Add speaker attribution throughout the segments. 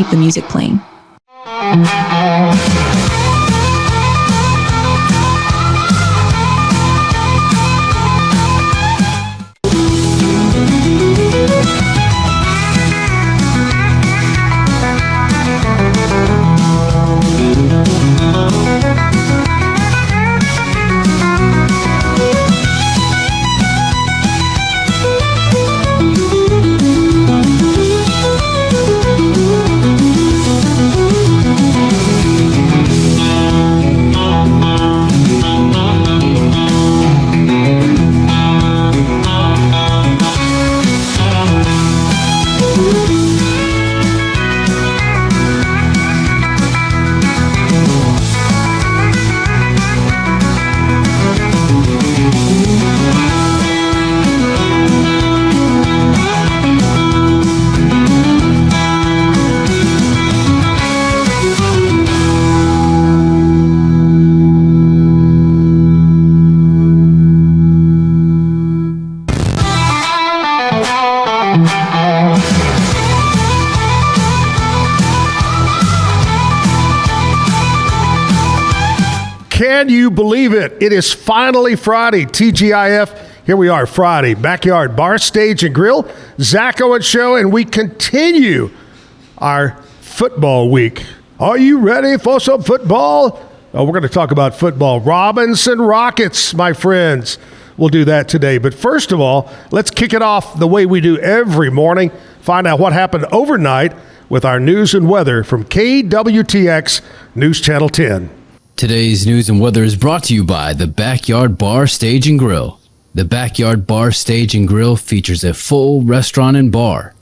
Speaker 1: keep the music playing.
Speaker 2: Can you believe it? It is finally Friday. TGIF, here we are, Friday. Backyard Bar, Stage, and Grill. Zach Owens Show, and we continue our football week. Are you ready for some football? Oh, we're going to talk about football. Robinson Rockets, my friends. We'll do that today. But first of all, let's kick it off the way we do every morning. Find out what happened overnight with our news and weather from KWTX News Channel 10.
Speaker 3: Today's news and weather is brought to you by the Backyard Bar, Stage, and Grill. The Backyard Bar, Stage, and Grill features a full restaurant and bar,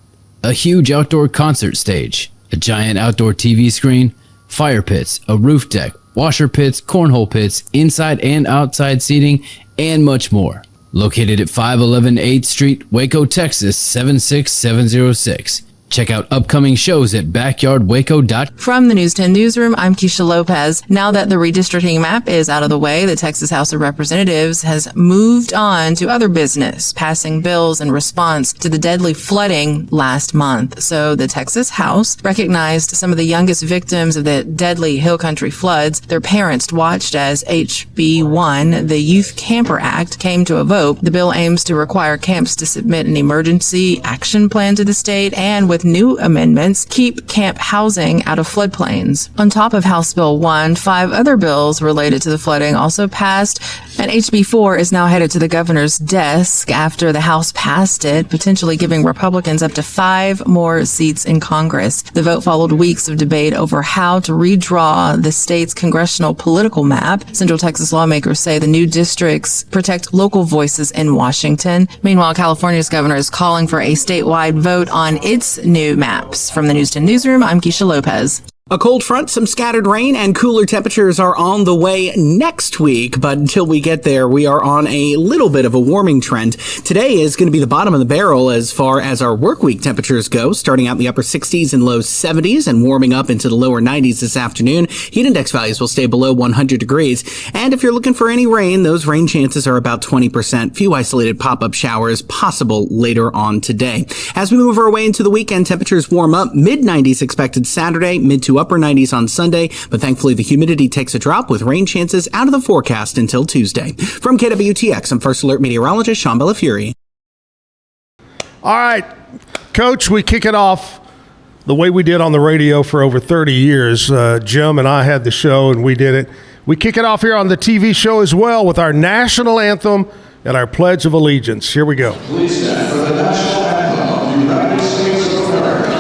Speaker 3: a huge outdoor concert stage, a giant outdoor TV screen, fire pits, a roof deck, washer pits, cornhole pits, inside and outside seating, and much more. Located at 511 8th Street, Waco, Texas, 76706. Check out upcoming shows at backyardwaco.com.
Speaker 4: From the News 10 Newsroom, I'm Keisha Lopez. Now that the redistricting map is out of the way, the Texas House of Representatives has moved on to other business, passing bills in response to the deadly flooding last month. So the Texas House recognized some of the youngest victims of the deadly Hill Country floods. Their parents watched as HB 1, the Youth Camper Act, came to a vote. The bill aims to require camps to submit an emergency action plan to the state and, with new amendments, keep camp housing out of floodplains. On top of House Bill 1, 5 other bills related to the flooding also passed, and HB 4 is now headed to the governor's desk after the House passed it, potentially giving Republicans up to 5 more seats in Congress. The vote followed weeks of debate over how to redraw the state's congressional political map. Central Texas lawmakers say the new districts protect local voices in Washington. Meanwhile, California's governor is calling for a statewide vote on its new maps. From the News 10 Newsroom, I'm Keisha Lopez.
Speaker 5: A cold front, some scattered rain, and cooler temperatures are on the way next week. But until we get there, we are on a little bit of a warming trend. Today is going to be the bottom of the barrel as far as our work week temperatures go, starting out in the upper 60s and low 70s and warming up into the lower 90s this afternoon. Heat index values will stay below 100 degrees. And if you're looking for any rain, those rain chances are about 20%. Few isolated pop-up showers possible later on today. As we move our way into the weekend, temperatures warm up. Mid-90s expected Saturday, mid to upper 90s on Sunday, but thankfully the humidity takes a drop with rain chances out of the forecast until Tuesday. From KWTX, I'm First Alert meteorologist Sean Bellafury.
Speaker 2: All right, Coach, we kick it off the way we did on the radio for over 30 years. Jim and I had the show, and we did it. We kick it off here on the TV show as well with our national anthem and our Pledge of Allegiance. Here we go.
Speaker 6: Please stand for the national anthem of the United States of America.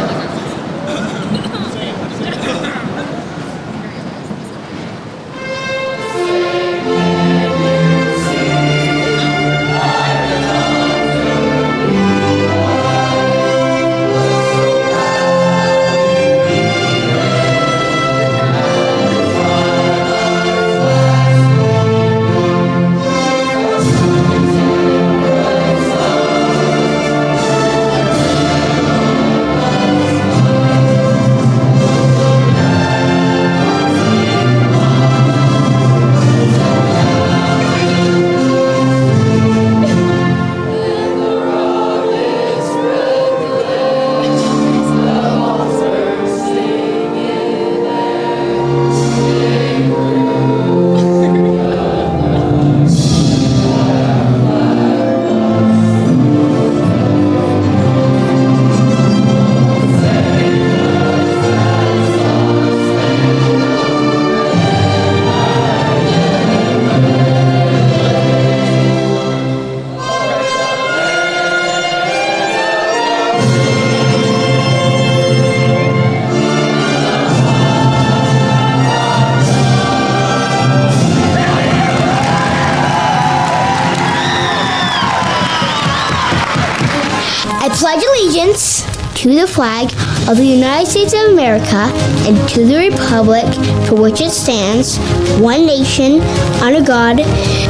Speaker 1: allegiance to the flag of the United States of America and to the republic for which it stands, one nation, under God,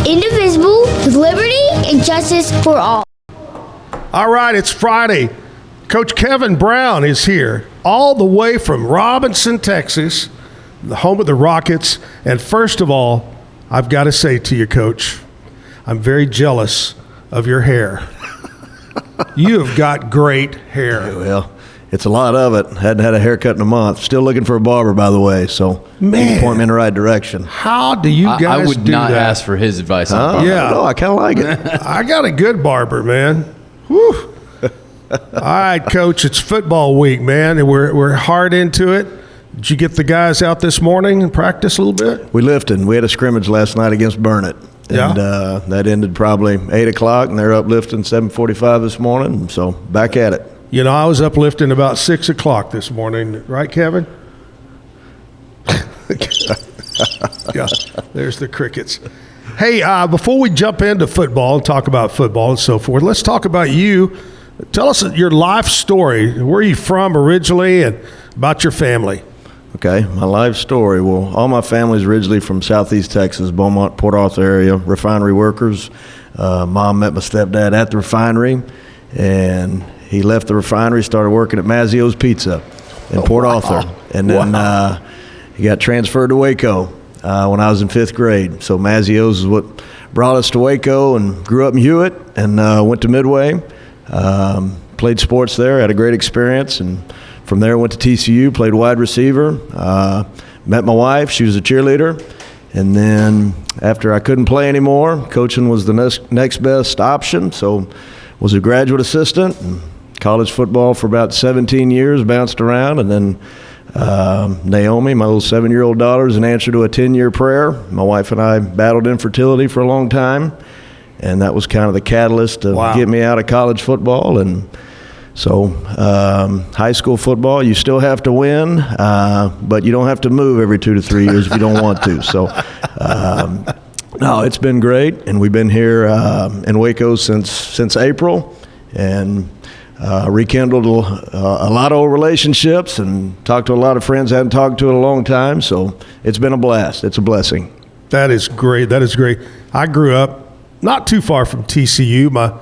Speaker 1: indivisible, with liberty and justice for all.
Speaker 2: All right, it's Friday. Coach Kevin Brown is here, all the way from Robinson, Texas, the home of the Rockets. And first of all, I've got to say to you, Coach, I'm very jealous of your hair. You have got great hair.
Speaker 7: Well, it's a lot of it. Hadn't had a haircut in a month. Still looking for a barber, by the way. So maybe point me in the right direction.
Speaker 2: How do you guys do that?
Speaker 3: I would not ask for his advice on barber.
Speaker 2: Yeah.
Speaker 7: No, I kind of like it.
Speaker 2: I got a good barber, man. Whew. All right, Coach, it's football week, man, and we're hard into it. Did you get the guys out this morning and practice a little bit?
Speaker 7: We lifted. We had a scrimmage last night against Burnett.
Speaker 2: Yeah.
Speaker 7: And that ended probably 8 o'clock, and they're uplifting 7:45 this morning. So back at it.
Speaker 2: You know, I was uplifting about 6 o'clock this morning. Right, Kevin? Yeah, there's the crickets. Hey, before we jump into football and talk about football and so forth, let's talk about you. Tell us your life story. Where are you from originally and about your family?
Speaker 7: Okay, my life story. Well, all my family's originally from Southeast Texas, Beaumont, Port Arthur area, refinery workers. Mom met my stepdad at the refinery, and he left the refinery, started working at Mazzio's Pizza in Port Arthur. And then he got transferred to Waco when I was in 5th grade. So Mazzio's is what brought us to Waco, and grew up in Hewitt and went to Midway. Played sports there, had a great experience, and from there went to TCU, played wide receiver, met my wife, she was a cheerleader, and then after I couldn't play anymore, coaching was the next best option, so was a graduate assistant, and college football for about 17 years, bounced around, and then Naomi, my little 7-year-old daughter, is an answer to a 10-year prayer. My wife and I battled infertility for a long time, and that was kind of the catalyst to get me out of college football. And so high school football, you still have to win, but you don't have to move every 2 to 3 years if you don't want to. So, no, it's been great, and we've been here in Waco since April, and rekindled a lot of old relationships and talked to a lot of friends I hadn't talked to in a long time. So it's been a blast. It's a blessing.
Speaker 2: That is great. That is great. I grew up not too far from TCU. My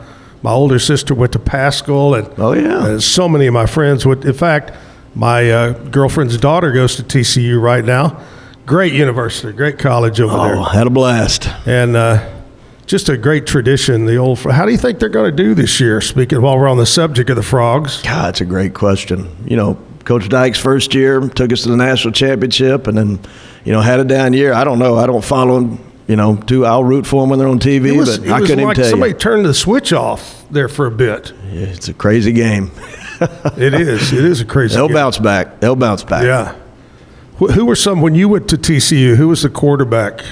Speaker 2: older sister went to Pascal, and so many of my friends would. In fact, my girlfriend's daughter goes to TCU right now. Great university, great college over there.
Speaker 7: Had a blast.
Speaker 2: And just a great tradition. The old. How do you think they're going to do this year? Speaking while we're on the subject of the Frogs.
Speaker 7: God, it's a great question. You know, Coach Dyke's first year took us to the national championship, and then, had a down year. I don't know. I don't follow him. I'll root for them when they're on TV, but I couldn't even tell you.
Speaker 2: Somebody turned the switch off there for a bit.
Speaker 7: Yeah, it's a crazy game.
Speaker 2: It is. It is a crazy game.
Speaker 7: They'll bounce back.
Speaker 2: Yeah. Who were when you went to TCU, who was the quarterback?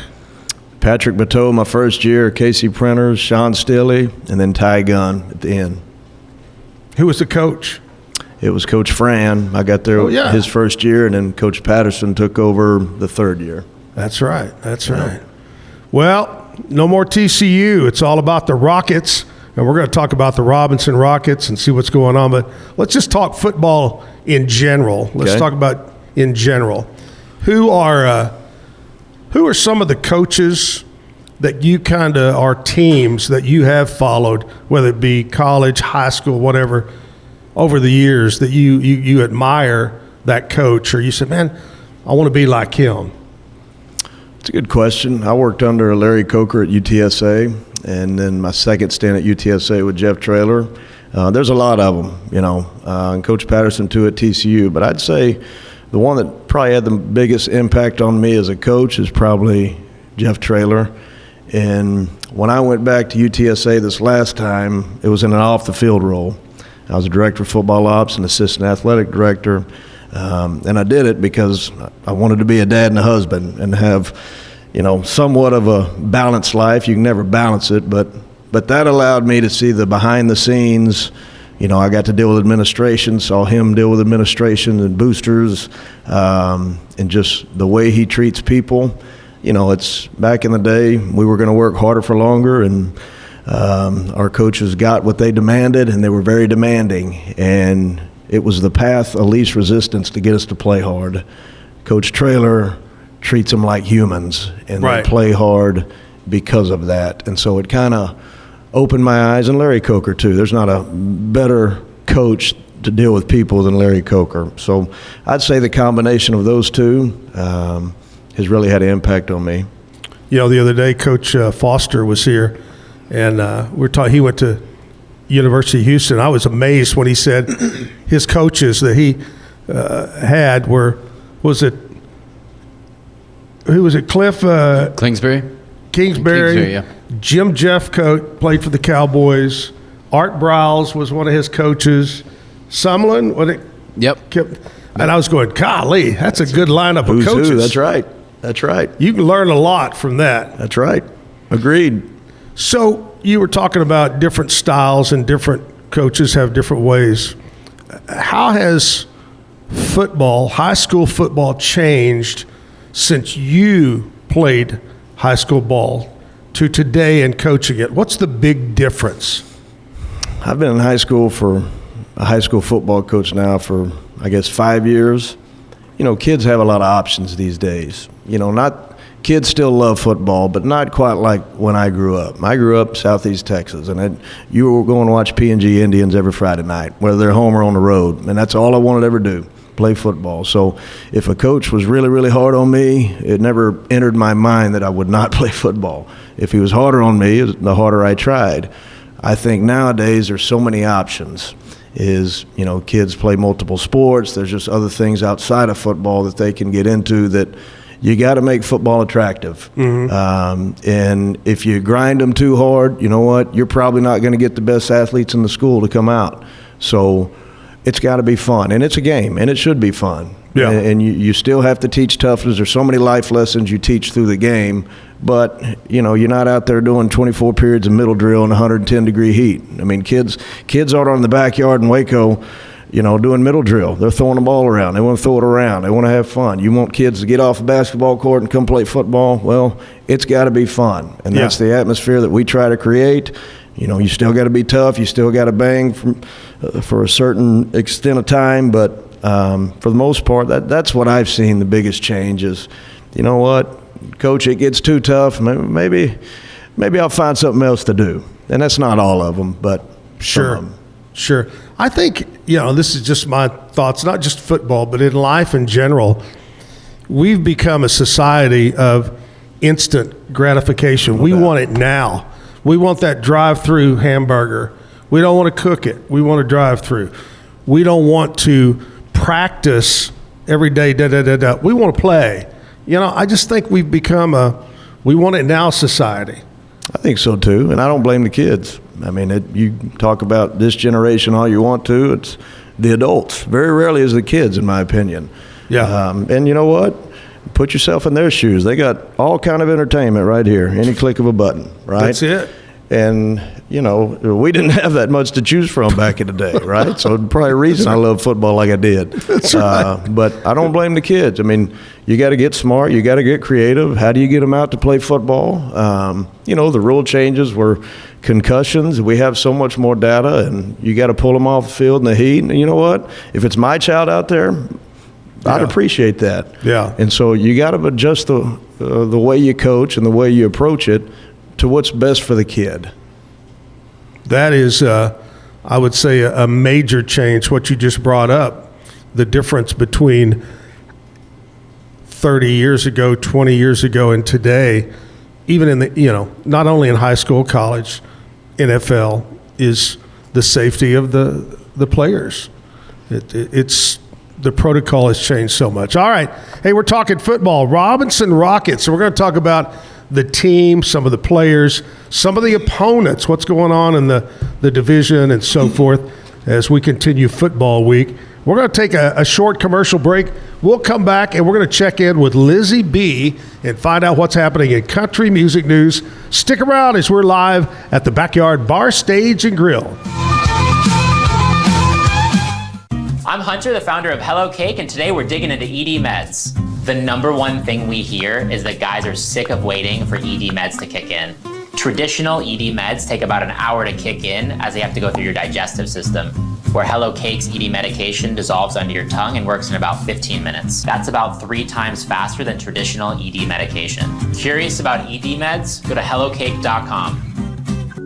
Speaker 7: Patrick Bateau my first year, Casey Printers, Sean Stilley, and then Ty Gunn at the end.
Speaker 2: Who was the coach?
Speaker 7: It was Coach Fran. I got there his first year, and then Coach Patterson took over the third year.
Speaker 2: That's right. That's right. Well, no more TCU. It's all about the Rockets, and we're going to talk about the Robinson Rockets and see what's going on. But let's just talk football in general. Let's talk about in general. Who are some of the coaches that you kind of are teams that you have followed, whether it be college, high school, whatever, over the years that you admire that coach, or you said, man, I want to be like him?
Speaker 7: It's a good question. I worked under Larry Coker at UTSA, and then my second stint at UTSA with Jeff Traylor. There's a lot of them, and Coach Patterson too at TCU. But I'd say the one that probably had the biggest impact on me as a coach is probably Jeff Traylor. And when I went back to UTSA this last time, it was in an off-the-field role. I was a director of football ops and assistant athletic director. And I did it because I wanted to be a dad and a husband and have, somewhat of a balanced life. You can never balance it, but that allowed me to see the behind the scenes. I got to deal with administration, saw him deal with administration and boosters, and just the way he treats people. It's back in the day, we were going to work harder for longer, and Our coaches got what they demanded, and they were very demanding. And it was the path of least resistance to get us to play hard. Coach Traylor treats them like humans, and
Speaker 2: Right.
Speaker 7: they play hard because of that. And so it kind of opened my eyes, and Larry Coker too. There's not a better coach to deal with people than Larry Coker. So I'd say the combination of those two has really had an impact on me.
Speaker 2: You know, the other day, Coach Foster was here, and he went to University of Houston. I was amazed when he said his coaches that he had who was it, Cliff?
Speaker 3: Kingsbury?
Speaker 2: Kingsbury,
Speaker 3: yeah.
Speaker 2: Jim Jeffcoat played for the Cowboys. Art Browse was one of his coaches. Sumlin,
Speaker 3: Yep.
Speaker 2: and I was going, golly, that's a good lineup
Speaker 7: Who's
Speaker 2: of coaches.
Speaker 7: who? That's right. That's right.
Speaker 2: You can learn a lot from that.
Speaker 7: That's right. Agreed.
Speaker 2: So you were talking about different styles and different coaches have different ways. How has football, high school football, changed since you played high school ball to today and coaching it? What's the big difference?
Speaker 7: I've been in high school for a high school football coach now for, I guess, 5 years. You know, kids have a lot of options these days. You know, kids still love football, but not quite like when I grew up. I grew up Southeast Texas, and you were going to watch P&G Indians every Friday night, whether they're home or on the road, and that's all I wanted to ever do, play football. So if a coach was really, really hard on me, it never entered my mind that I would not play football. If he was harder on me, the harder I tried. I think nowadays there's so many options. You know, kids play multiple sports. There's just other things outside of football that they can get into that you got to make football attractive. Mm-hmm. And if you grind them too hard, you know what? You're probably not going to get the best athletes in the school to come out. So it's got to be fun. And it's a game, and it should be fun.
Speaker 2: Yeah.
Speaker 7: And you still have to teach toughness. There's so many life lessons you teach through the game. But, you know, you're not out there doing 24 periods of middle drill in 110-degree heat. I mean, kids aren't on the backyard in Waco, you know, doing middle drill. They're throwing the ball around. They want to throw it around. They want to have fun. You want kids to get off the basketball court and come play football? Well, it's got to be fun. And that's the atmosphere that we try to create. You know, you still got to be tough. You still got to bang for a certain extent of time. But for the most part, that's what I've seen the biggest change is, you know what, Coach, it gets too tough. Maybe I'll find something else to do. And that's not all of them, but
Speaker 2: Sure. Sure. I think, you know, this is just my thoughts, not just football, but in life in general. We've become a society of instant gratification. We want it now. We want that drive-through hamburger. We don't want to cook it. We want to drive through. We don't want to practice every day, We want to play. You know, I just think we've become we want it now society.
Speaker 7: I think so too, and I don't blame the kids. I mean, you talk about this generation all you want to, it's the adults. Very rarely is the kids, in my opinion.
Speaker 2: Yeah.
Speaker 7: And you know what? Put yourself in their shoes. They got all kind of entertainment right here, any click of a button, right?
Speaker 2: That's it.
Speaker 7: And, you know, we didn't have that much to choose from back in the day, right? So probably a reason I love football like I did.
Speaker 2: That's right.
Speaker 7: But I don't blame the kids. I mean, you got to get smart. You got to get creative. How do you get them out to play football? You know, the rule changes were concussions. We have so much more data, and you got to pull them off the field in the heat. And you know what? If it's my child out there, I'd appreciate that.
Speaker 2: Yeah.
Speaker 7: And so you got to adjust the way you coach and the way you approach it to what's best for the kid.
Speaker 2: That is, I would say, a major change, what you just brought up, the difference between 30 years ago, 20 years ago, and today, even in the, you know, not only in high school, college, NFL, is the safety of the players. It's the protocol has changed so much. All right. Hey, we're talking football. Robinson Rockets. So we're going to talk about the team, some of the players, some of the opponents, what's going on in the division and so forth as we continue football week. We're going to take a short commercial break. We'll come back and we're going to check in with Lizzie B and find out what's happening in country music news. Stick around as we're live at the Backyard Bar, Stage, and Grill.
Speaker 8: I'm Hunter, the founder of Hello Cake, and today we're digging into ED meds. The number one thing we hear is that guys are sick of waiting for ED meds to kick in. Traditional ED meds take about an hour to kick in as they have to go through your digestive system, where Hello Cake's ED medication dissolves under your tongue and works in about 15 minutes. That's about 3 times faster than traditional ED medication. Curious about ED meds? Go to hellocake.com.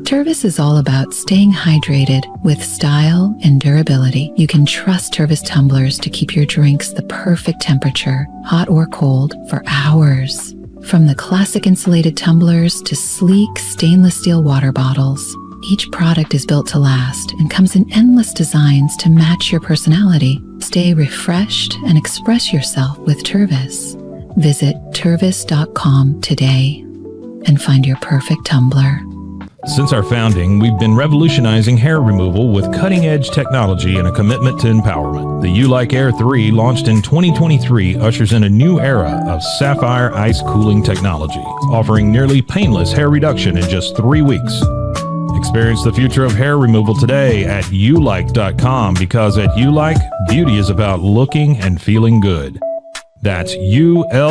Speaker 9: Tervis is all about staying hydrated with style and durability. You can trust Tervis tumblers to keep your drinks the perfect temperature, hot or cold, for hours. From the classic insulated tumblers to sleek stainless steel water bottles, each product is built to last and comes in endless designs to match your personality. Stay refreshed and express yourself with Tervis. Visit tervis.com today and find your perfect tumbler.
Speaker 10: Since our founding, we've been revolutionizing hair removal with cutting-edge technology and a commitment to empowerment. The U-Like Air 3, launched in 2023, ushers in a new era of sapphire ice cooling technology, offering nearly painless hair reduction in just 3 weeks. Experience the future of hair removal today at ulike.com, because at U-Like, beauty is about looking and feeling good. That's ulike.com.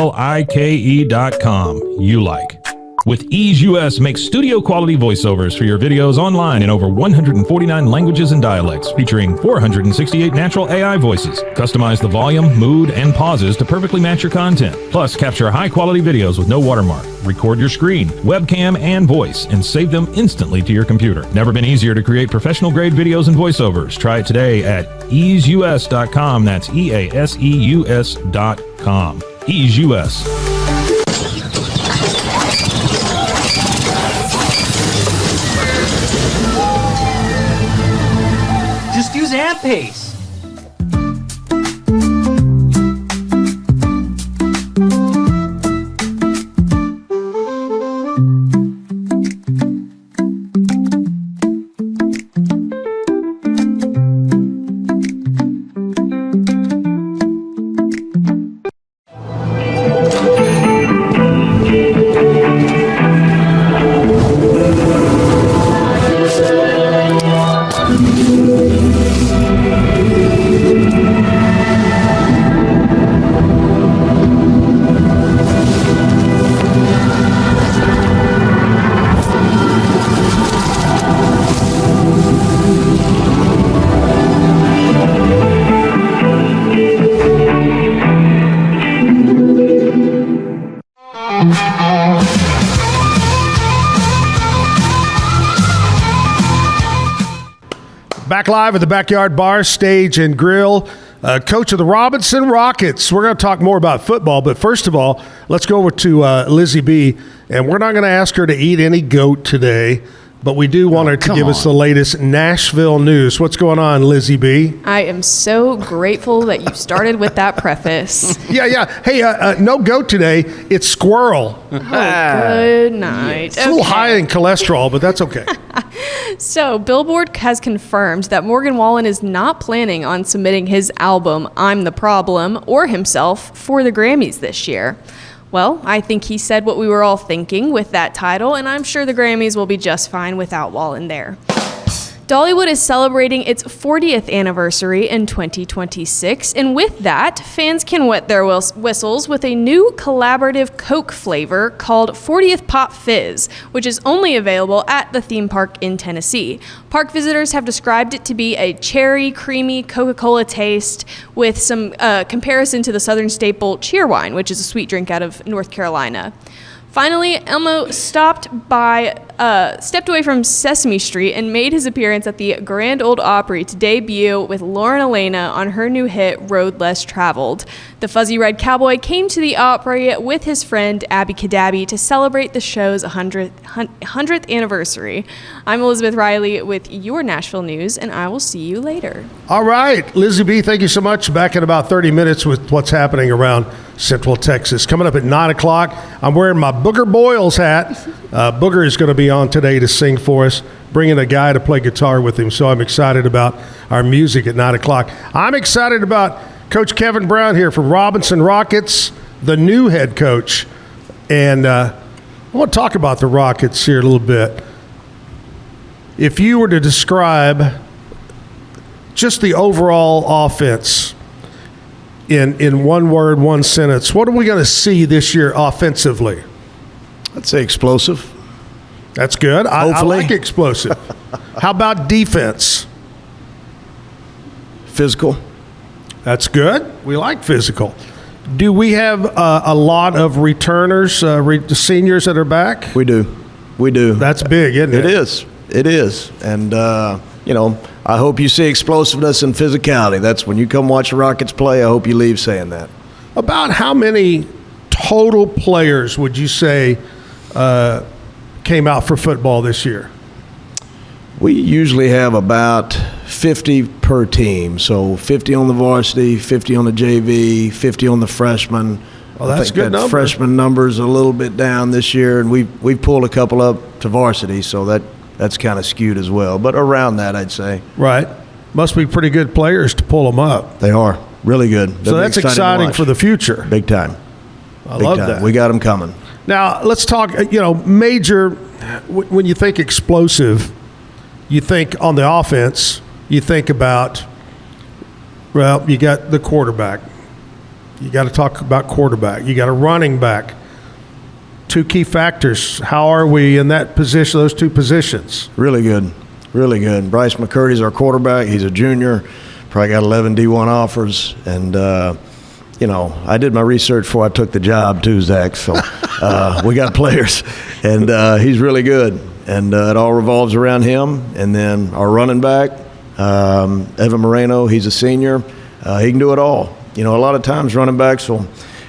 Speaker 10: U-Like. With Ease US, make studio quality voiceovers for your videos online in over 149 languages and dialects, featuring 468 natural AI voices. Customize the volume, mood, and pauses to perfectly match your content. Plus, capture high quality videos with no watermark. Record your screen, webcam, and voice, and save them instantly to your computer. Never been easier to create professional grade videos and voiceovers. Try it today at easeus.com. That's EASEUS.com. Ease US.
Speaker 11: Just use AMP-Pace.
Speaker 2: Back live at the Backyard Bar, Stage, and Grill. Coach of the Robinson Rockets. We're going to talk more about football, but first of all, let's go over to Lizzie B. And we're not going to ask her to eat any goat today, but we do want her to give us the latest Nashville news. What's going on, Lizzie B?
Speaker 12: I am so grateful that you started with that preface.
Speaker 2: Yeah. Hey, no goat today. It's squirrel.
Speaker 12: Oh, good night.
Speaker 2: It's a little high in cholesterol, but that's okay.
Speaker 12: So, Billboard has confirmed that Morgan Wallen is not planning on submitting his album, I'm the Problem, or himself for the Grammys this year. Well, I think he said what we were all thinking with that title, and I'm sure the Grammys will be just fine without Wallen there. Dollywood is celebrating its 40th anniversary in 2026, and with that, fans can wet their whistles with a new collaborative Coke flavor called 40th Pop Fizz, which is only available at the theme park in Tennessee. Park visitors have described it to be a cherry, creamy Coca-Cola taste with some comparison to the Southern staple Cheerwine, which is a sweet drink out of North Carolina. Finally, Elmo stepped away from Sesame Street and made his appearance at the Grand Ole Opry to debut with Lauren Elena on her new hit, Road Less Traveled. The Fuzzy Red Cowboy came to the Opry with his friend Abby Cadabby to celebrate the show's 100th anniversary. I'm Elizabeth Riley with your Nashville news, and I will see you later.
Speaker 2: All right, Lizzie B., thank you so much. Back in about 30 minutes with what's happening around Central Texas. Coming up at 9 o'clock, I'm wearing my Booger Boiles hat. Booger is going to be on today to sing for us, bringing a guy to play guitar with him. So I'm excited about our music at 9 o'clock. I'm excited about Coach Kevin Brown here from Robinson Rockets, the new head coach. And I want to talk about the Rockets here a little bit. If you were to describe just the overall offense in one word, one sentence, what are we going to see this year offensively?
Speaker 7: I'd say explosive.
Speaker 2: That's good. I
Speaker 7: Hopefully.
Speaker 2: like explosive. How about defense?
Speaker 7: Physical.
Speaker 2: That's good. We like physical. Do we have a lot of returners, seniors that are back?
Speaker 7: We do.
Speaker 2: That's big, isn't it?
Speaker 7: It is. And, I hope you see explosiveness and physicality. That's when you come watch the Rockets play, I hope you leave saying that.
Speaker 2: About how many total players would you say came out for football this year?
Speaker 7: We usually have about 50 per team. So 50 on the varsity, 50 on the JV, 50 on the freshman.
Speaker 2: Well, that's
Speaker 7: I think
Speaker 2: a good
Speaker 7: that
Speaker 2: number.
Speaker 7: Freshman number's a little bit down this year, and we've pulled a couple up to varsity, so that's kind of skewed as well. But around that, I'd say.
Speaker 2: Right. Must be pretty good players to pull them up.
Speaker 7: They are. Really good.
Speaker 2: So that's exciting for the future.
Speaker 7: Big time.
Speaker 2: I love that.
Speaker 7: We got them coming.
Speaker 2: Now, let's talk, major, when you think explosive, you think on the offense, you think about, well, you got the quarterback. You got to talk about quarterback. You got a running back. Two key factors. How are we in that position, those two positions?
Speaker 7: Really good. Really good. Bryce McCurdy's our quarterback. He's a junior. Probably got 11 D1 offers. And, I did my research before I took the job too, Zach. So we got players. And he's really good. And it all revolves around him. And then our running back, Evan Moreno, he's a senior. He can do it all. A lot of times running backs will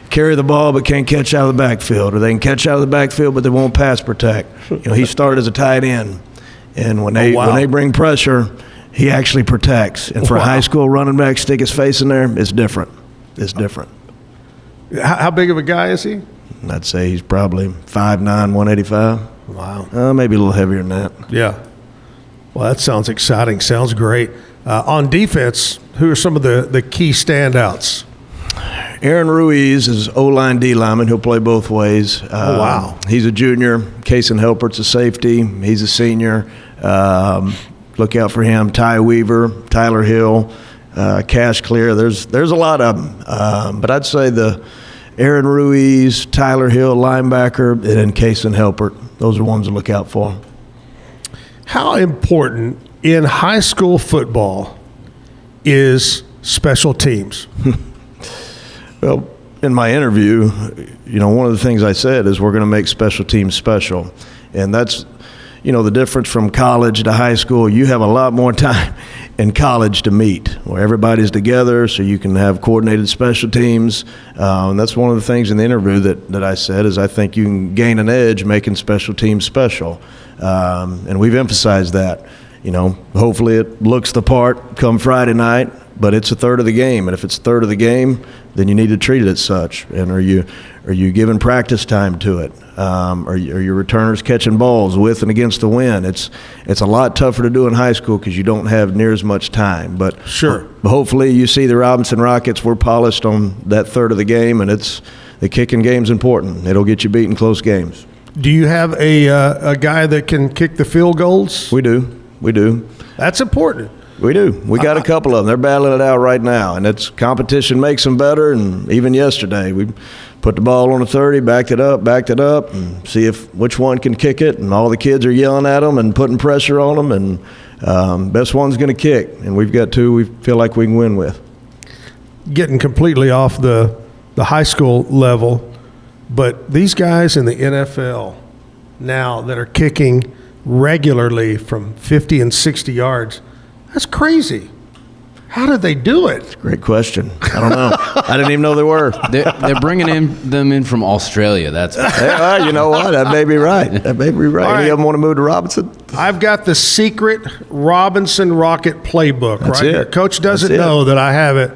Speaker 7: carry the ball but can't catch out of the backfield, or they can catch out of the backfield but they won't pass protect. He started as a tight end, and when they bring pressure, he actually protects. And for a high school running back, stick his face in there, it's different. It's different.
Speaker 2: How big of a guy is he?
Speaker 7: I'd say he's probably 5'9", 185.
Speaker 2: Wow.
Speaker 7: Maybe a little heavier than that.
Speaker 2: Yeah. Well, that sounds exciting. Sounds great. On defense, who are some of the key standouts?
Speaker 7: Aaron Ruiz is O-line, D-lineman. He'll play both ways.
Speaker 2: Wow.
Speaker 7: He's a junior. Kason Helpert's a safety. He's a senior. Look out for him. Ty Weaver, Tyler Hill, Cash Clear. There's a lot of them. But I'd say the Aaron Ruiz, Tyler Hill, linebacker, and then Kason Helpert. Those are ones to look out for.
Speaker 2: How important in high school football is special teams?
Speaker 7: Well, in my interview, one of the things I said is we're going to make special teams special. And that's, the difference from college to high school. You have a lot more time in college to meet, where everybody's together so you can have coordinated special teams. And that's one of the things in the interview that I said is I think you can gain an edge making special teams special. And we've emphasized that. Hopefully it looks the part come Friday night, but it's a third of the game. And if it's a third of the game, then you need to treat it as such. And are you giving practice time to it? Are your returners catching balls with and against the wind? It's a lot tougher to do in high school because you don't have near as much time. But
Speaker 2: sure,
Speaker 7: hopefully you see the Robinson Rockets. We're polished on that third of the game, and the kicking game's important. It'll get you beat in close games.
Speaker 2: Do you have a guy that can kick the field goals?
Speaker 7: We do.
Speaker 2: That's important.
Speaker 7: We do. We got a couple of them. They're battling it out right now, and it's competition makes them better. And even yesterday, we put the ball on the 30, backed it up, and see which one can kick it. And all the kids are yelling at them and putting pressure on them, and best one's going to kick. And we've got two we feel like we can win with.
Speaker 2: Getting completely off the high school level, but these guys in the NFL now that are kicking regularly from 50 and 60 yards, that's crazy. How did they do it?
Speaker 7: Great question. I don't know. I didn't even know they were.
Speaker 3: They're bringing them in from Australia. That's
Speaker 7: well, you know what? That may be right.
Speaker 2: Right.
Speaker 7: Any of them want to move to Robinson?
Speaker 2: I've got the secret Robinson Rocket playbook.
Speaker 7: That's
Speaker 2: right
Speaker 7: it.
Speaker 2: here. Coach doesn't know that I have it,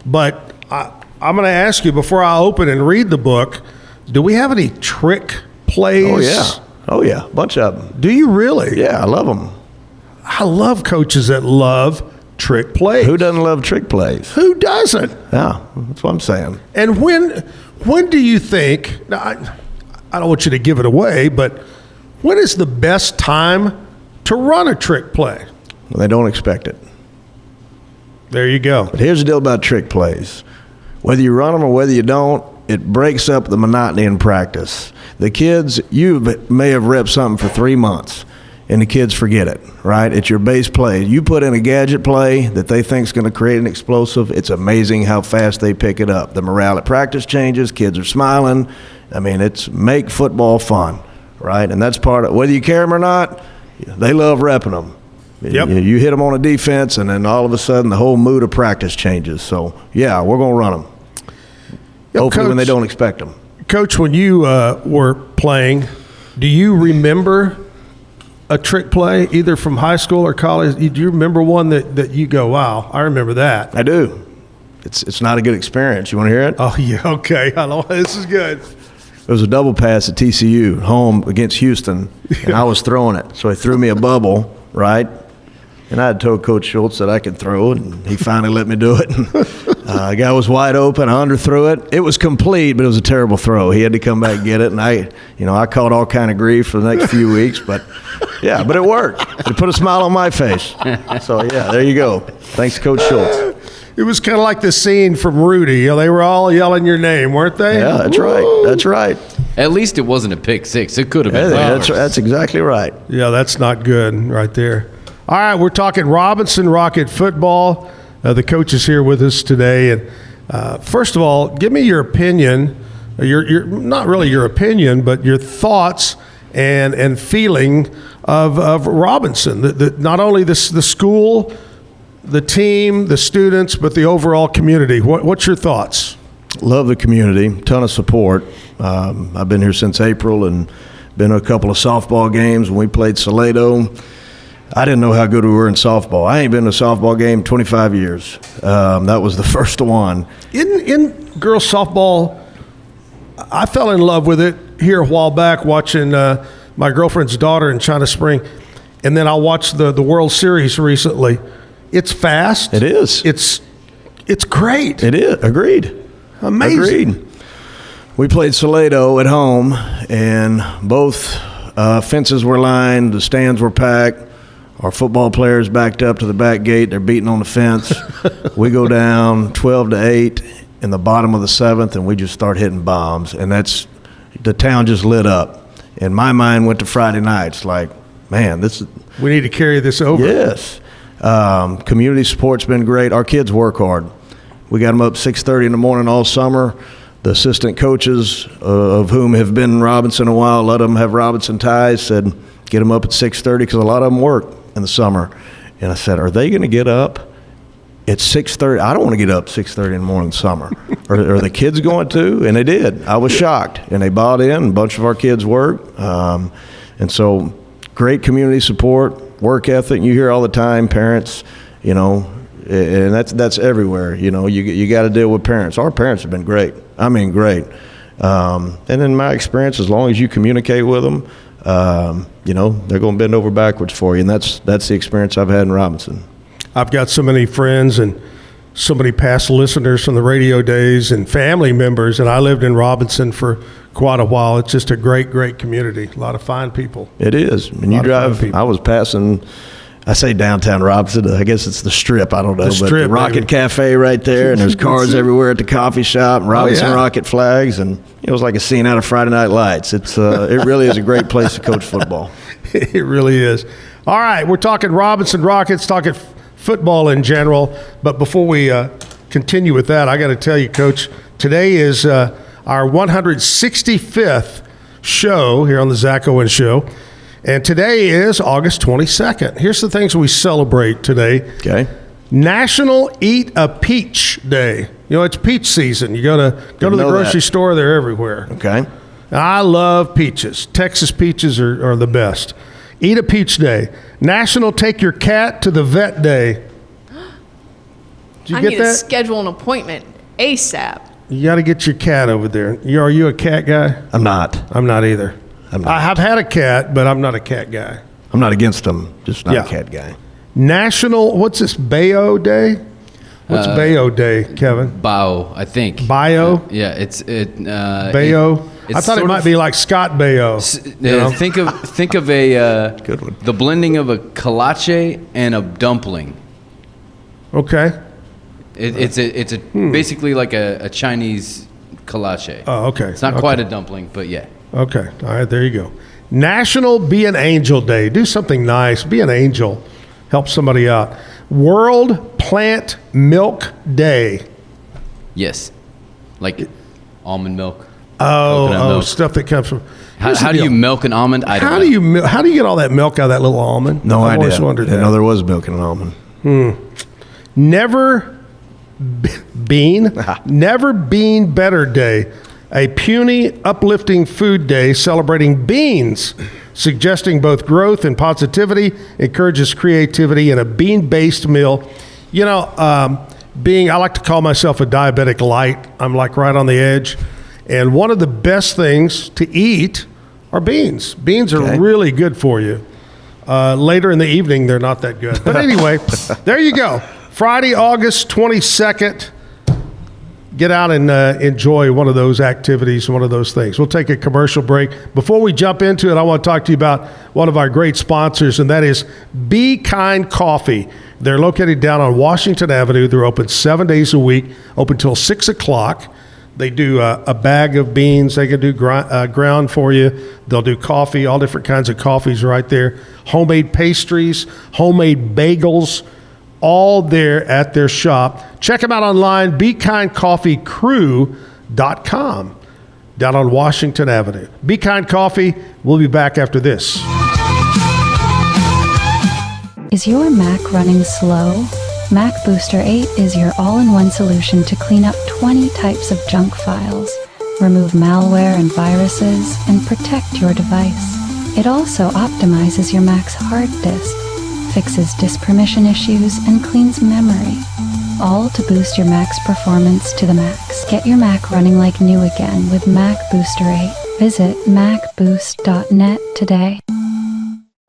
Speaker 2: but I'm going to ask you before I open and read the book, do we have any trick plays?
Speaker 7: Oh, yeah. A bunch of them.
Speaker 2: Do you really?
Speaker 7: Yeah, I love them.
Speaker 2: I love coaches that love trick plays.
Speaker 7: Who doesn't love trick plays?
Speaker 2: Who doesn't?
Speaker 7: Yeah, that's what I'm saying.
Speaker 2: And when do you think, now I don't want you to give it away, but when is the best time to run a trick play?
Speaker 7: Well, they don't expect it.
Speaker 2: There you go.
Speaker 7: But here's the deal about trick plays. Whether you run them or whether you don't, it breaks up the monotony in practice. The kids, you may have repped something for 3 months, and the kids forget it, right? It's your base play. You put in a gadget play that they think is going to create an explosive, it's amazing how fast they pick it up. The morale at practice changes, kids are smiling. I mean, it's make football fun, right? And that's part of, whether you carry them or not, they love repping them.
Speaker 2: Yep.
Speaker 7: You hit them on a defense, and then all of a sudden the whole mood of practice changes. So, yeah, we're going to run them. Hopefully
Speaker 2: Coach,
Speaker 7: when they don't expect them.
Speaker 2: Coach, when you were playing, do you remember a trick play either from high school or college? Do you remember one that you go, wow, I remember that?
Speaker 7: I do. It's not a good experience. You want to hear it?
Speaker 2: Oh, yeah, okay. I know. This is good.
Speaker 7: It was a double pass at TCU, home against Houston, and I was throwing it. So he threw me a bubble, right? And I had told Coach Schultz that I could throw it, and he finally let me do it. The guy was wide open. I underthrew it. It was complete, but it was a terrible throw. He had to come back and get it, and I caught all kind of grief for the next few weeks. But, yeah, but it worked. It put a smile on my face. So, yeah, there you go. Thanks to Coach Schultz.
Speaker 2: It was kind of like the scene from Rudy. They were all yelling your name, weren't they?
Speaker 7: Yeah, that's right. That's right.
Speaker 3: At least it wasn't a pick six. It could have been.
Speaker 7: That's exactly right.
Speaker 2: Yeah, that's not good right there. All right, we're talking Robinson Rocket football. The coach is here with us today. And first of all, give me your opinion, your not really your opinion, but your thoughts and feeling of Robinson. Not only the school, the team, the students, but the overall community. What's your thoughts?
Speaker 7: Love the community. Ton of support. I've been here since April and been to a couple of softball games when we played Salado. I didn't know how good we were in softball. I ain't been to a softball game in 25 years. That was the first one.
Speaker 2: In girls softball, I fell in love with it here a while back watching my girlfriend's daughter in China Spring, and then I watched the World Series recently. It's fast.
Speaker 7: It is.
Speaker 2: It's great.
Speaker 7: It is. Agreed.
Speaker 2: Amazing.
Speaker 7: Agreed. We played Salado at home, and both fences were lined, the stands were packed. Our football players backed up to the back gate. They're beating on the fence. We go down 12-8 in the bottom of the seventh, and we just start hitting bombs. And the town just lit up. And my mind went to Friday nights like, man,
Speaker 2: we need to carry this over.
Speaker 7: Yes. Community support's been great. Our kids work hard. We got them up 6:30 in the morning all summer. The assistant coaches, of whom have been in Robinson a while, let them have Robinson ties, said get them up at 6:30 because a lot of them work in the summer. And I said, are they going to get up at 6:30? I don't want to get up 6:30 in the morning in the summer. Are the kids going to? And they did. I was shocked. And they bought in. A bunch of our kids work. And so great community support, work ethic. You hear all the time, parents, and that's everywhere. You got to deal with parents. Our parents have been great. I mean, great. And in my experience, as long as you communicate with them, they're going to bend over backwards for you, and that's the experience I've had in Robinson.
Speaker 2: I've got so many friends and so many past listeners from the radio days and family members, and I lived in Robinson for quite a while. It's just a great, great community. A lot of fine people.
Speaker 7: It is. And you drive, I was passing, I say downtown Robinson, I guess it's the Strip, I don't know, but the Rocket Cafe right there, and there's cars everywhere at the coffee shop, and Robinson Rocket flags, and it was like a scene out of Friday Night Lights. It really is a great place to coach football.
Speaker 2: It really is. All right, we're talking Robinson Rockets, talking football in general, but before we continue with that, I got to tell you, Coach, today is our 165th show here on the Zach Owens Show. And today is August 22nd. Here's the things we celebrate today.
Speaker 7: Okay.
Speaker 2: National Eat a Peach Day. It's peach season. You go to the grocery store, they're everywhere.
Speaker 7: Okay.
Speaker 2: I love peaches. Texas peaches are the best. Eat a Peach Day. National Take Your Cat to the Vet Day. Did you
Speaker 12: I
Speaker 2: get
Speaker 12: need
Speaker 2: that?
Speaker 12: to schedule an appointment ASAP.
Speaker 2: You got to get your cat over there. Are you a cat guy?
Speaker 7: I'm not.
Speaker 2: I'm not either. I've had a cat, but I'm not a cat guy.
Speaker 7: I'm not against them, just not a cat guy.
Speaker 2: National, what's this, Bayo Day? What's Bayo Day, Kevin?
Speaker 3: Bao, I think.
Speaker 2: Bayo?
Speaker 3: Bayo.
Speaker 2: I thought it might be like Scott Baio.
Speaker 3: Think of a
Speaker 7: good one.
Speaker 3: The blending of a kolache and a dumpling.
Speaker 2: Okay.
Speaker 3: It's basically like a Chinese kolache.
Speaker 2: Oh, okay.
Speaker 3: It's not
Speaker 2: Okay.
Speaker 3: quite a dumpling, but yeah.
Speaker 2: Okay. All right. There you go. National Be an Angel Day. Do something nice. Be an angel. Help somebody out. World Plant Milk Day.
Speaker 3: Yes. Like almond milk.
Speaker 2: Oh,
Speaker 3: coconut milk.
Speaker 2: stuff that comes from.
Speaker 3: How do you milk an almond? I don't know.
Speaker 2: How do you get all that milk out of that little almond?
Speaker 7: No
Speaker 2: I've
Speaker 7: idea.
Speaker 2: always wondered
Speaker 7: Didn't
Speaker 2: that.
Speaker 7: know there was milk in an almond.
Speaker 2: Never Bean Better Day, a puny, uplifting food day celebrating beans, suggesting both growth and positivity, encourages creativity in a bean-based meal. You know, I like to call myself a diabetic light. I'm like right on the edge. And one of the best things to eat are beans. Beans are really good for you. Later in the evening, they're not that good. But anyway, there you go. Friday, August 22nd. Get out and enjoy one of those activities, one of those things. We'll take a commercial break. Before we jump into it, I want to talk to you about one of our great sponsors, and that is Be Kind Coffee. They're located down on Washington Avenue. They're open 7 days a week, open till 6 o'clock. They do a bag of beans. They can do ground for you. They'll do coffee, all different kinds of coffees right there. Homemade pastries, homemade bagels, all there at their shop. Check them out online, BeKindCoffeeCrew.com, down on Washington Avenue. Be Kind Coffee. We'll be back after this.
Speaker 13: Is your Mac running slow? Mac Booster 8 is your all-in-one solution to clean up 20 types of junk files, remove malware and viruses, and protect your device. It also optimizes your Mac's hard disk, fixes disk permission issues, and cleans memory, all to boost your Mac's performance to the max. Get your Mac running like new again with Mac Booster 8. Visit macboost.net today.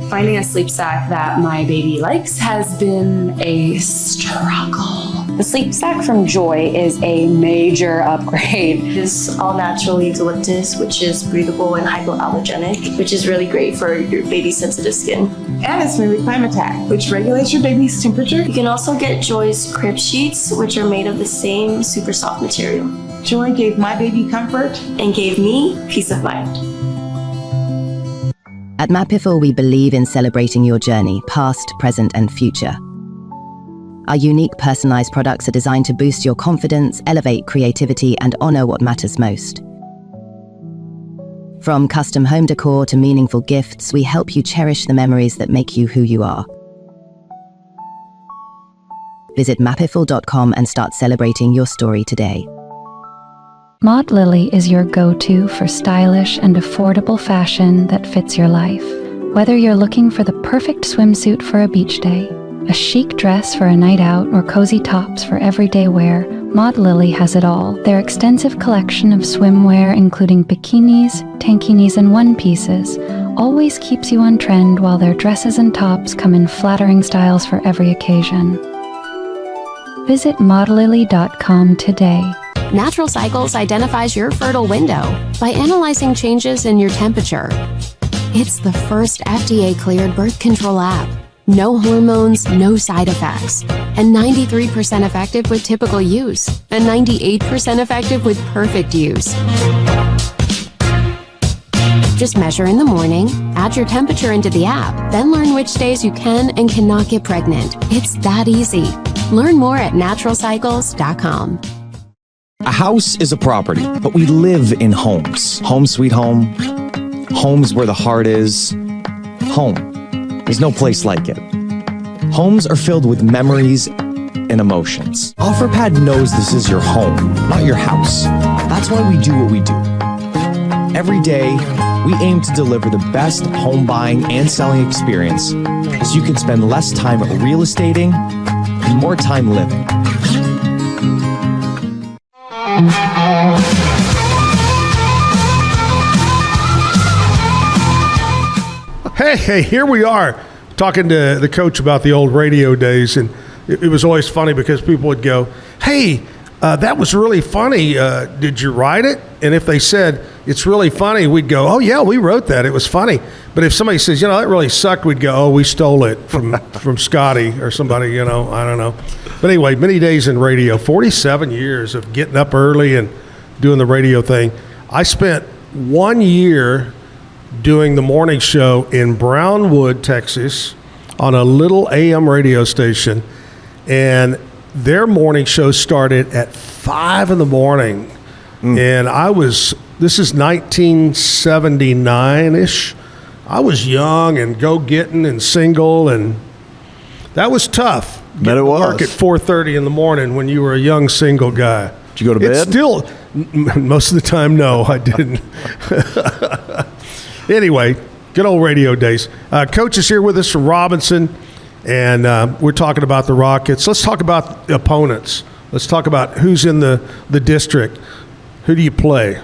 Speaker 14: Finding a sleep sack that my baby likes has been a struggle. The sleep sack from Joy is a major upgrade.
Speaker 15: It's all natural eucalyptus, which is breathable and hypoallergenic, which is really great for your baby's sensitive skin.
Speaker 16: And it's made with Climatech, which regulates your baby's temperature.
Speaker 15: You can also get Joy's crib sheets, which are made of the same super soft material.
Speaker 16: Joy gave my baby comfort
Speaker 15: and gave me peace of mind.
Speaker 17: At Mapiful, we believe in celebrating your journey, past, present, and future. Our unique personalized products are designed to boost your confidence, elevate creativity, and honor what matters most. From custom home decor to meaningful gifts, we help you cherish the memories that make you who you are. Visit mapiful.com and start celebrating your story today.
Speaker 13: Maud Lily is your go-to for stylish and affordable fashion that fits your life. Whether you're looking for the perfect swimsuit for a beach day, a chic dress for a night out, or cozy tops for everyday wear, Maud Lily has it all. Their extensive collection of swimwear, including bikinis, tankinis, and one-pieces, always keeps you on trend, while their dresses and tops come in flattering styles for every occasion. Visit maudlily.com today.
Speaker 18: Natural Cycles identifies your fertile window by analyzing changes in your temperature. It's the first FDA-cleared birth control app. No hormones, no side effects, and 93% effective with typical use, and 98% effective with perfect use. Just measure in the morning, add your temperature into the app, then learn which days you can and cannot get pregnant. It's that easy. Learn more at naturalcycles.com.
Speaker 19: A house is a property, but we live in homes. Home sweet home. Homes where the heart is. Home. There's no place like it. Homes are filled with memories and emotions. OfferPad knows this is your home, not your house. That's why we do what we do. Every day, we aim to deliver the best home buying and selling experience so you can spend less time real estating and more time living.
Speaker 2: Hey, here we are talking to the coach about the old radio days, and it was always funny because people would go, hey, that was really funny. Did you write it? And if they said, it's really funny, we'd go, oh, yeah, we wrote that. It was funny. But if somebody says, that really sucked, we'd go, oh, we stole it from Scotty or somebody, I don't know. But anyway, many days in radio, 47 years of getting up early and doing the radio thing. I spent 1 year doing the morning show in Brownwood, Texas, on a little AM radio station, and their morning show started at 5 in the morning. And this is 1979-ish. I was young and go-getting and single, and that was tough.
Speaker 7: Bet it was.
Speaker 2: Work at 4:30 in the morning when you were a young single guy.
Speaker 7: Did you go to bed?
Speaker 2: It's still, most of the time, no, I didn't. Anyway, good old radio days. Coach is here with us from Robinson, and we're talking about the Rockets. Let's talk about the opponents. Let's talk about who's in the district. Who do you play?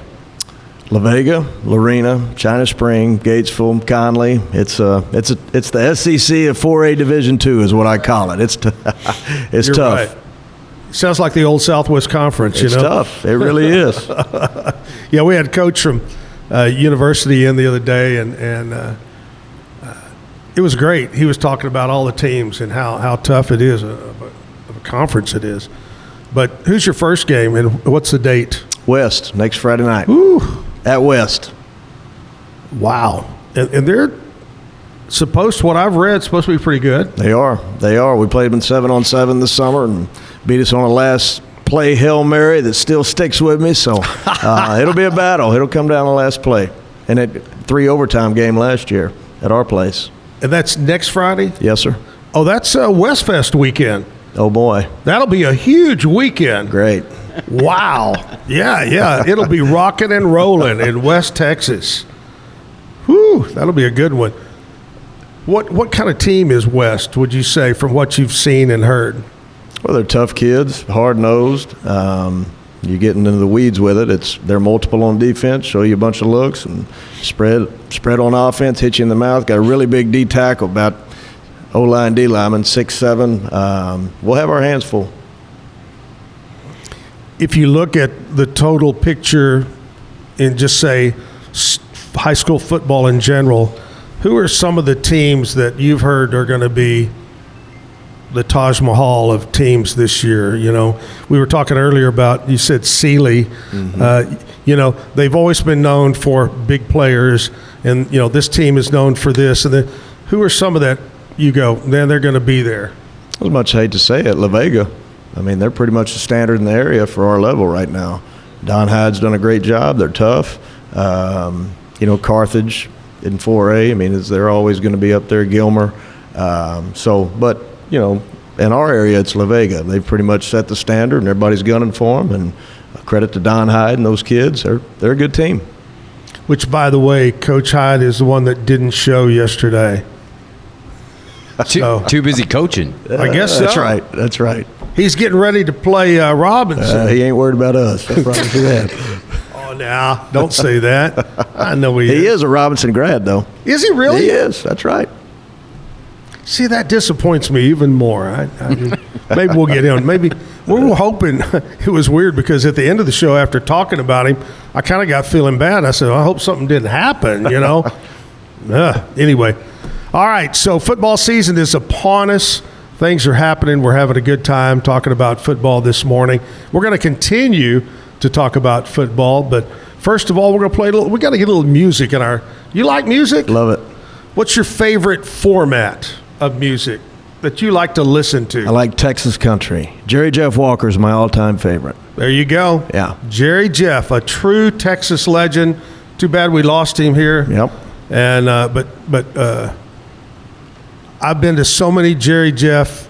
Speaker 7: La Vega, Lorena, China Spring, Gatesville, Conley. It's the SEC of 4A Division II is what I call it. It's it's
Speaker 2: You're
Speaker 7: tough.
Speaker 2: Right. Sounds like the old Southwest Conference.
Speaker 7: It's
Speaker 2: you know?
Speaker 7: tough. It really is.
Speaker 2: Yeah, we had a coach from university in the other day, and it was great. He was talking about all the teams and how tough it is of a conference it is. But who's your first game, and what's the date?
Speaker 7: West, next Friday night.
Speaker 2: Ooh.
Speaker 7: At West.
Speaker 2: Wow. And they're supposed to, what I've read, supposed to be pretty good.
Speaker 7: They are. We played them 7-on-7 this summer and beat us on a last play Hail Mary that still sticks with me. So it'll be a battle. It'll come down to the last play. And a 3 overtime game last year at our place.
Speaker 2: And that's next Friday?
Speaker 7: Yes, sir.
Speaker 2: Oh, that's Westfest weekend.
Speaker 7: Oh, boy.
Speaker 2: That'll be a huge weekend.
Speaker 7: Great.
Speaker 2: Wow. Yeah. It'll be rocking and rolling in West Texas. Whew, that'll be a good one. What kind of team is West, would you say, from what you've seen and heard?
Speaker 7: Well, they're tough kids, hard-nosed. You get into the weeds with it. They're multiple on defense, show you a bunch of looks, and spread on offense, hit you in the mouth. Got a really big D tackle, about O-line, D-lineman, 6'7". We'll have our hands full.
Speaker 2: If you look at the total picture and just say high school football in general, who are some of the teams that you've heard are going to be the Taj Mahal of teams this year? You know, we were talking earlier about, you said Sealy. Mm-hmm. They've always been known for big players, and, this team is known for this. And then who are some of that you go, then they're going to be there?
Speaker 7: As much as I hate to say it, La Vega. I mean, they're pretty much the standard in the area for our level right now. Don Hyde's done a great job. They're tough. Carthage in 4A, I mean, they're always going to be up there. Gilmer. But in our area, it's La Vega. They've pretty much set the standard, and everybody's gunning for them. And credit to Don Hyde and those kids. They're a good team.
Speaker 2: Which, by the way, Coach Hyde is the one that didn't show yesterday.
Speaker 20: Too busy coaching.
Speaker 2: I guess so.
Speaker 7: That's right.
Speaker 2: He's getting ready to play Robinson.
Speaker 7: He ain't worried about us. I promise you that.
Speaker 2: Oh, now, don't say that. I know he is.
Speaker 7: He is a Robinson grad, though.
Speaker 2: Is he really?
Speaker 7: He is. That's right.
Speaker 2: See, that disappoints me even more. Maybe we'll get in. Maybe we were hoping. It was weird because at the end of the show, after talking about him, I kind of got feeling bad. I said, I hope something didn't happen, Anyway. All right, so football season is upon us. Things are happening. We're having a good time talking about football this morning. We're going to continue to talk about football, but first of all, we're going to play we got to get a little music in our. You like music?
Speaker 7: Love it.
Speaker 2: What's your favorite format of music that you like to listen to?
Speaker 7: I like Texas country. Jerry Jeff Walker's my all-time favorite.
Speaker 2: There you go.
Speaker 7: Yeah.
Speaker 2: Jerry Jeff, a true Texas legend. Too bad we lost him here.
Speaker 7: Yep.
Speaker 2: And but I've been to so many Jerry Jeff.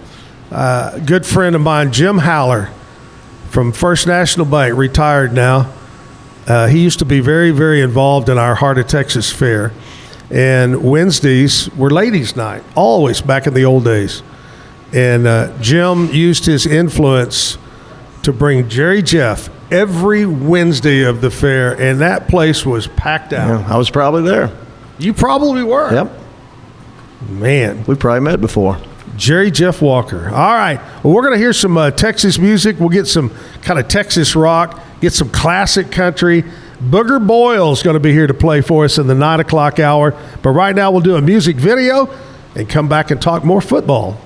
Speaker 2: Good friend of mine, Jim Haller from First National Bank, retired now. He used to be very, very involved in our Heart of Texas Fair. And Wednesdays were ladies' night, always back in the old days. And Jim used his influence to bring Jerry Jeff every Wednesday of the fair, and that place was packed out.
Speaker 7: Yeah, I was probably there.
Speaker 2: You probably were.
Speaker 7: Yep.
Speaker 2: Man.
Speaker 7: We probably met before.
Speaker 2: Jerry Jeff Walker. All right. Well, we're going to hear some Texas music. We'll get some kind of Texas rock, get some classic country. Booger Boiles going to be here to play for us in the 9 o'clock hour. But right now we'll do a music video and come back and talk more football.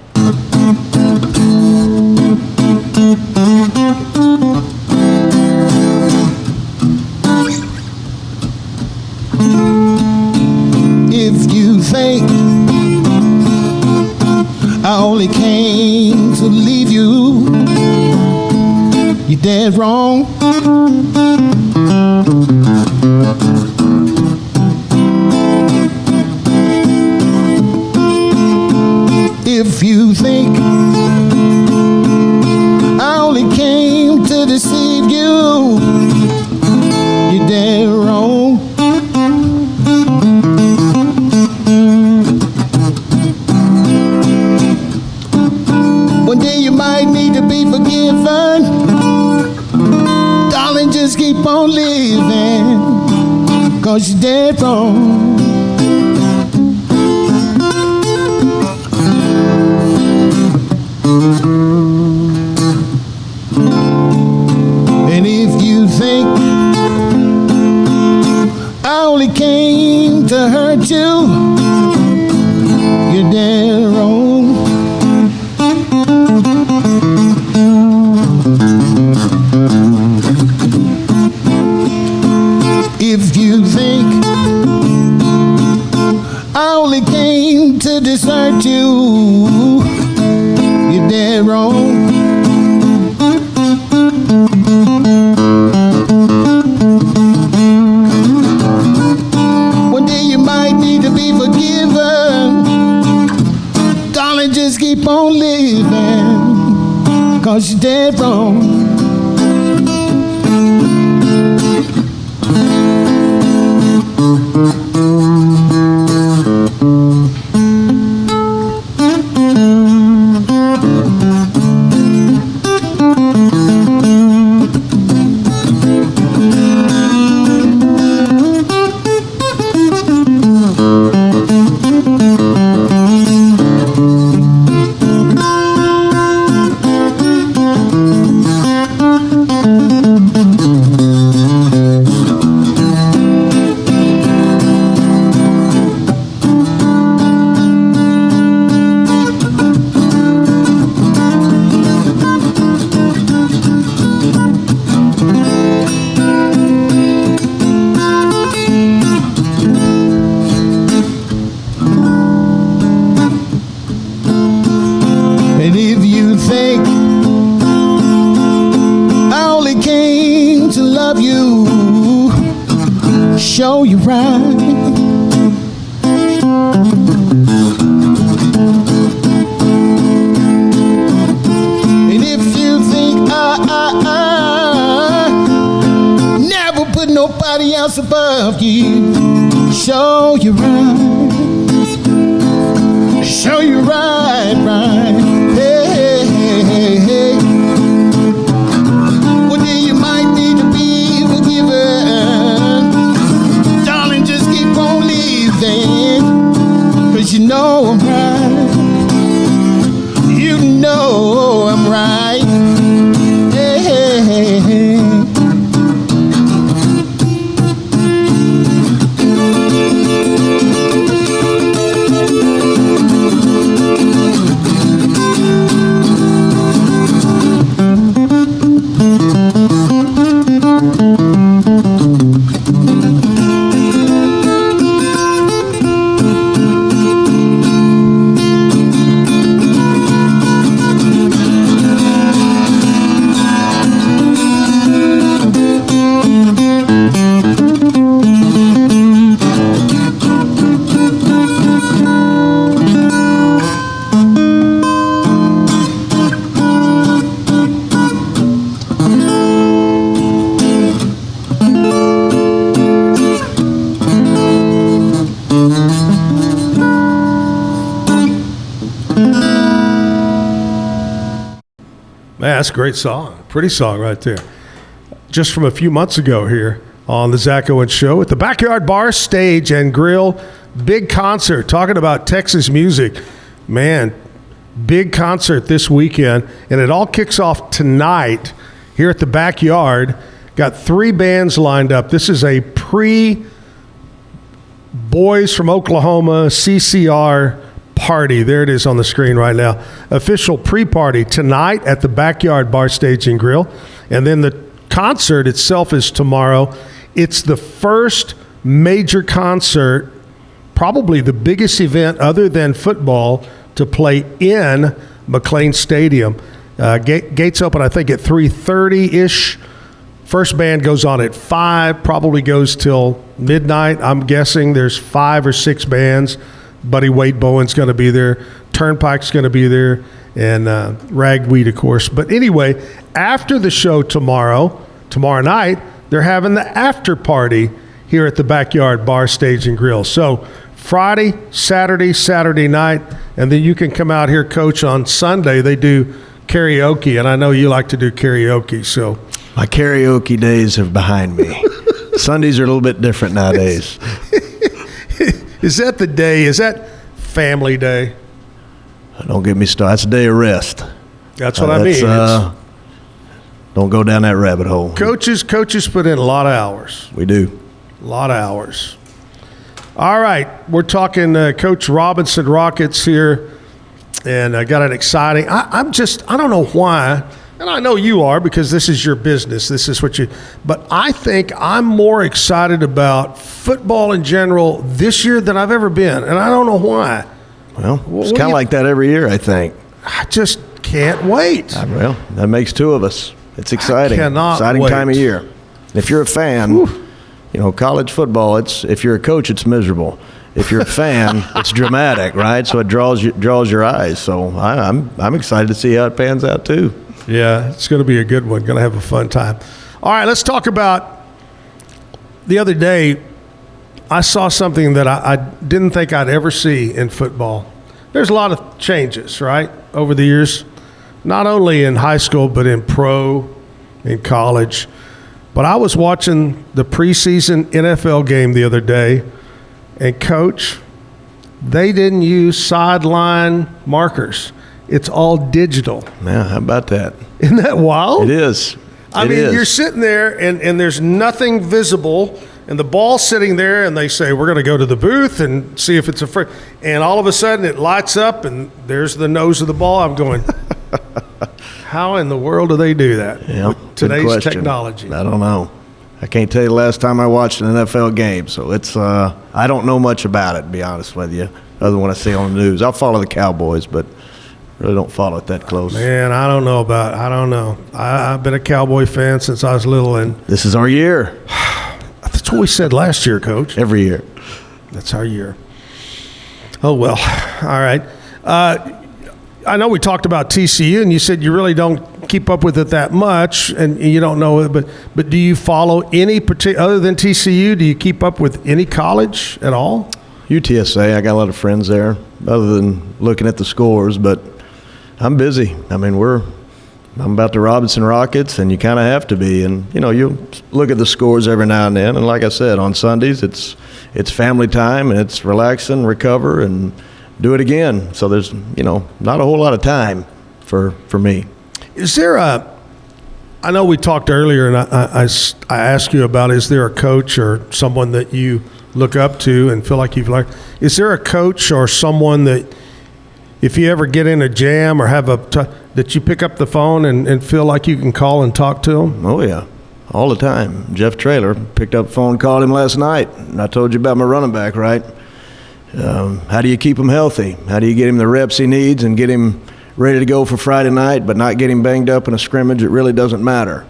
Speaker 20: you're dead wrong. If you think I only came to deceive you, you're dead wrong. One day you might need to be forgiven. Darling, just keep on living, 'cause you're dead wrong. And if you think I only came to hurt you, you're dead wrong. If you think I only came to desert you, you're dead wrong. One day you might need to be forgiven. Darling, just keep on living, 'cause you're dead wrong. And if you think I only came to love you, show you right. And if you think I never put nobody else above you, show you right. Show you right, right. Hey, hey, hey, hey. One day you might need to be forgiven. Darling, just keep on living, 'cause you know I'm right. You know I'm right. Hey, hey, hey, hey.
Speaker 2: Man, that's a great song. Pretty song right there. Just from a few months ago here on the Zach Owens Show at the Backyard Bar, Stage and Grill. Big concert, talking about Texas music. Man, big concert this weekend. And it all kicks off tonight here at the Backyard. Got 3 bands lined up. This is a Boys from Oklahoma CCR party. There it is on the screen right now. Official pre-party tonight at the Backyard Bar, Stage and Grill. And then the concert itself is tomorrow. It's the first major concert, probably the biggest event other than football, to play in McLean Stadium. Gates open, I think, at 3:30-ish. First band goes on at 5, probably goes till midnight. I'm guessing there's 5 or 6 bands. Buddy Wade Bowen's going to be there. Turnpike's going to be there. And Ragweed, of course. But anyway, after the show tomorrow night, they're having the after party here at the Backyard Bar, Stage, and Grill. So Friday, Saturday night, and then you can come out here, Coach, on Sunday. They do karaoke, and I know you like to do karaoke, so.
Speaker 7: My karaoke days are behind me. Sundays are a little bit different nowadays.
Speaker 2: Is that the day? Is that family day?
Speaker 7: Don't get me started. That's a day of rest.
Speaker 2: That's what I mean.
Speaker 7: Don't go down that rabbit hole.
Speaker 2: Coaches put in a lot of hours.
Speaker 7: We do.
Speaker 2: A lot of hours. All right. We're talking Coach Robinson Rockets here, and I got an exciting. I don't know why, and I know you are because this is your business. This is what you. But I think I'm more excited about football in general this year than I've ever been, and I don't know why.
Speaker 7: Well, it's kind of like that every year, I think.
Speaker 2: I just can't wait.
Speaker 7: Well, that makes 2 of us. It's exciting.
Speaker 2: I cannot
Speaker 7: exciting
Speaker 2: wait.
Speaker 7: Time of year. If you're a fan, college football, if you're a coach, it's miserable. If you're a fan, it's dramatic, right? So it draws your eyes. So I'm excited to see how it pans out too.
Speaker 2: Yeah, it's going to be a good one. Going to have a fun time. All right, let's talk about the other day. I saw something that I didn't think I'd ever see in football. There's a lot of changes, right, over the years, not only in high school but in pro, in college. But I was watching the preseason NFL game the other day, and, Coach, they didn't use sideline markers. It's all digital.
Speaker 7: Yeah, how about that?
Speaker 2: Isn't that wild?
Speaker 7: It is.
Speaker 2: I mean, you're sitting there, and there's nothing visible, and the ball's sitting there, and they say, we're going to go to the booth and see if it's a free. And all of a sudden, it lights up, and there's the nose of the ball. I'm going, how in the world do they do that with today's technology?
Speaker 7: I don't know. I can't tell you the last time I watched an NFL game, so it's I don't know much about it, to be honest with you, other than what I see on the news. I'll follow the Cowboys, but really don't follow it that close.
Speaker 2: Man, I don't know. I've been a Cowboy fan since I was little, and
Speaker 7: this is our year.
Speaker 2: That's what we said last year, Coach.
Speaker 7: Every year.
Speaker 2: That's our year. Oh, well. All right. I know we talked about TCU, and you said you really don't keep up with it that much, and you don't know it, but do you follow any particular, other than TCU, do you keep up with any college at all?
Speaker 7: UTSA, I got a lot of friends there, other than looking at the scores, but I'm busy. I mean, I'm about the Robinson Rockets, and you kind of have to be. And, you look at the scores every now and then. And like I said, on Sundays, it's family time, and it's relax and recover and do it again. So there's, not a whole lot of time for me.
Speaker 2: Is there I know we talked earlier, and I asked you about, is there a coach or someone that you look up to and feel like you've learned? Is there a coach or someone that, if you ever get in a jam or have that you pick up the phone and feel like you can call and talk to them?
Speaker 7: Oh, yeah. All the time. Jeff Traylor picked up the phone, called him last night, and I told you about my running back, right? How do you keep him healthy? How do you get him the reps he needs and get him ready to go for Friday night, but not get him banged up in a scrimmage? It really doesn't matter.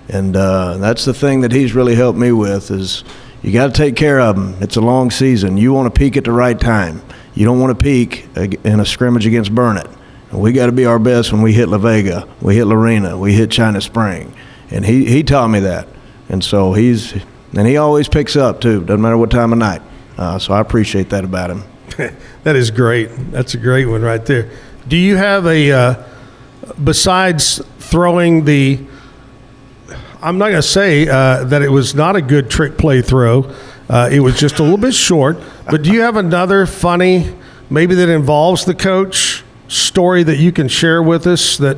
Speaker 7: And that's the thing that he's really helped me with is you got to take care of him. It's a long season. You want to peak at the right time. You don't want to peak in a scrimmage against Burnett. And we got to be our best when we hit La Vega, we hit Lorena, we hit China Spring. And he taught me that. And so he always picks up too, doesn't matter what time of night. So I appreciate that about him.
Speaker 2: That is great. That's a great one right there. Do you have besides throwing the, I'm not going to say that it was not a good trick play throw. It was just a little bit short. But do you have another funny, maybe that involves the coach, story that you can share with us that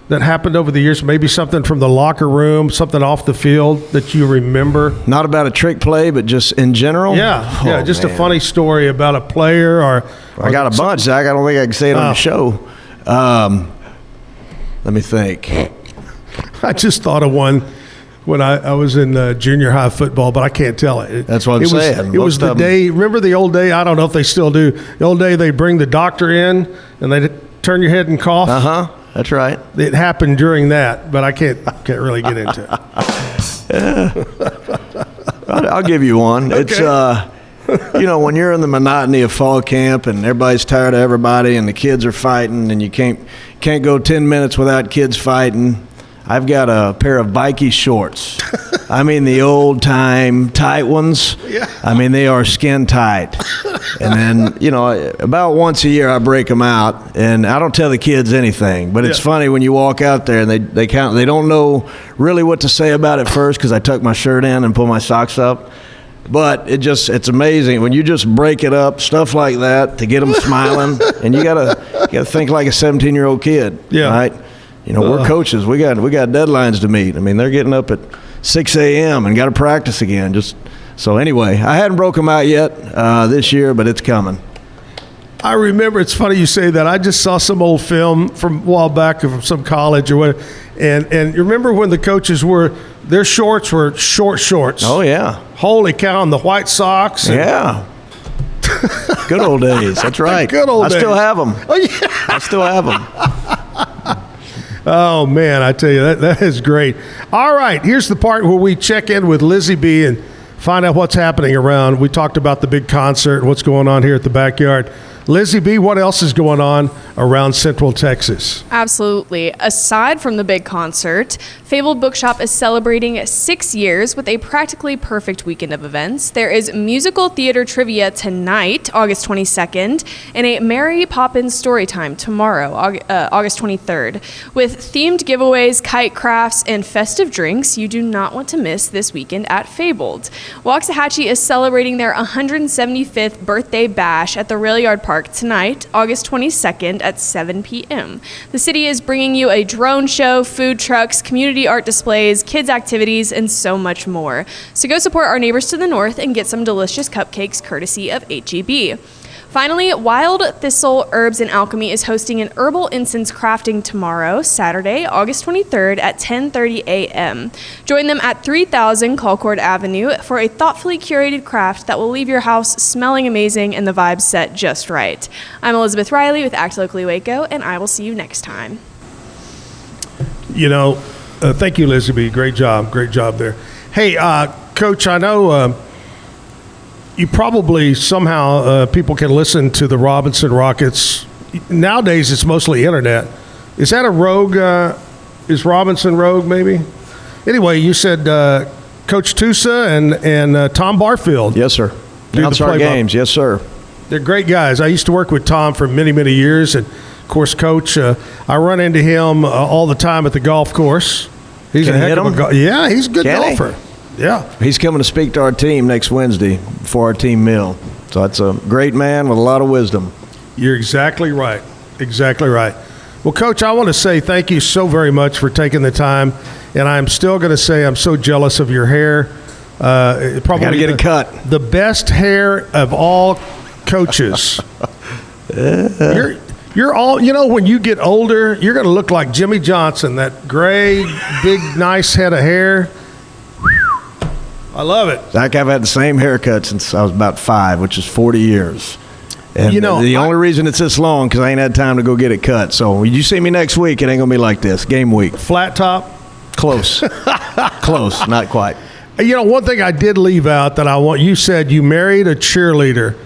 Speaker 2: happened over the years? Maybe something from the locker room, something off the field that you remember?
Speaker 7: Not about a trick play, but just in general?
Speaker 2: Yeah, just man. A funny story about a player or
Speaker 7: I got a bunch, Zach. I don't think I can say it on the show. Let me think.
Speaker 2: I just thought of one when I was in junior high football, but I can't tell it.
Speaker 7: That's what I'm saying.
Speaker 2: It was the day, remember the old day? I don't know if they still do. The old day they bring the doctor in and they turn your head and cough.
Speaker 7: Uh-huh. That's right.
Speaker 2: It happened during that, but I can't really get into it.
Speaker 7: I'll give you one.
Speaker 2: Okay.
Speaker 7: It's when you're in the monotony of fall camp and everybody's tired of everybody and the kids are fighting and you can't go 10 minutes without kids fighting. I've got a pair of bikie shorts. I mean the old time tight ones.
Speaker 2: Yeah.
Speaker 7: I mean they are skin tight. And then, about once a year I break them out and I don't tell the kids anything. But it's funny when you walk out there and they don't know really what to say about it first because I tuck my shirt in and pull my socks up. But it's amazing when you just break it up, stuff like that, to get them smiling. And you gotta think like a 17-year-old kid, right? We're coaches. We got deadlines to meet. I mean, they're getting up at 6 a.m. and got to practice again. So anyway, I hadn't broke them out yet this year, but it's coming.
Speaker 2: I remember, it's funny you say that. I just saw some old film from a while back from some college or whatever. And you remember when the coaches their shorts were short shorts.
Speaker 7: Oh, yeah.
Speaker 2: Holy cow, and the white socks.
Speaker 7: Yeah. Good old days. That's right.
Speaker 2: Good old days.
Speaker 7: I still have them.
Speaker 2: Oh, yeah.
Speaker 7: I still have them.
Speaker 2: Oh, man, I tell you, that is great. All right, here's the part where we check in with Lizzie B and find out what's happening around. We talked about the big concert and what's going on here at the backyard. Lizzie B, what else is going on around Central Texas?
Speaker 12: Absolutely. Aside from the big concert, Fabled Bookshop is celebrating 6 years with a practically perfect weekend of events. There is musical theater trivia tonight, August 22nd, and a Mary Poppins story time tomorrow, August 23rd. With themed giveaways, kite crafts, and festive drinks, you do not want to miss this weekend at Fabled. Waxahachie is celebrating their 175th birthday bash at the Rail Yard Park tonight, August 22nd at 7 p.m. The city is bringing you a drone show, food trucks, community art displays, kids activities, and so much more. So go support our neighbors to the north and get some delicious cupcakes courtesy of HEB. Finally, Wild Thistle Herbs and Alchemy is hosting an herbal incense crafting tomorrow, Saturday, August 23rd at 10:30 a.m. Join them at 3000 Colcord Avenue for a thoughtfully curated craft that will leave your house smelling amazing and the vibe set just right. I'm Elizabeth Riley with Act Locally Waco, and I will see you next time.
Speaker 2: Thank you, Lizzie B. Great job there. Hey, Coach, I know you probably somehow people can listen to the Robinson Rockets. Nowadays, it's mostly internet. Is that a rogue? Is Robinson rogue, maybe? Anyway, you said Coach Tusa and Tom Barfield.
Speaker 7: Yes, sir. Announce our games. Yes, sir.
Speaker 2: They're great guys. I used to work with Tom for many, many years. And, of course, Coach, I run into him all the time at the golf course. He's
Speaker 7: Can
Speaker 2: a
Speaker 7: he
Speaker 2: heck
Speaker 7: hit
Speaker 2: of a
Speaker 7: him?
Speaker 2: golfer. Yeah, he's a good
Speaker 7: Can he?
Speaker 2: golfer. Yeah.
Speaker 7: He's coming to speak to our team next Wednesday for our team meal. So that's a great man with a lot of wisdom.
Speaker 2: You're exactly right. Exactly right. Well, Coach, I want to say thank you so very much for taking the time. And I'm still going to say I'm so jealous of your hair. Probably
Speaker 7: got to get it cut.
Speaker 2: The best hair of all coaches. You're all, when you get older, you're going to look like Jimmy Johnson, that gray, big, nice head of hair. I love it.
Speaker 7: Zach, I've had the same haircut since I was about 5, which is 40 years. And the only reason it's this long because I ain't had time to go get it cut. So when you see me next week, it ain't going to be like this. Game week.
Speaker 2: Flat top?
Speaker 7: Close. Close. Not quite.
Speaker 2: One thing I did leave out that you said you married a cheerleader.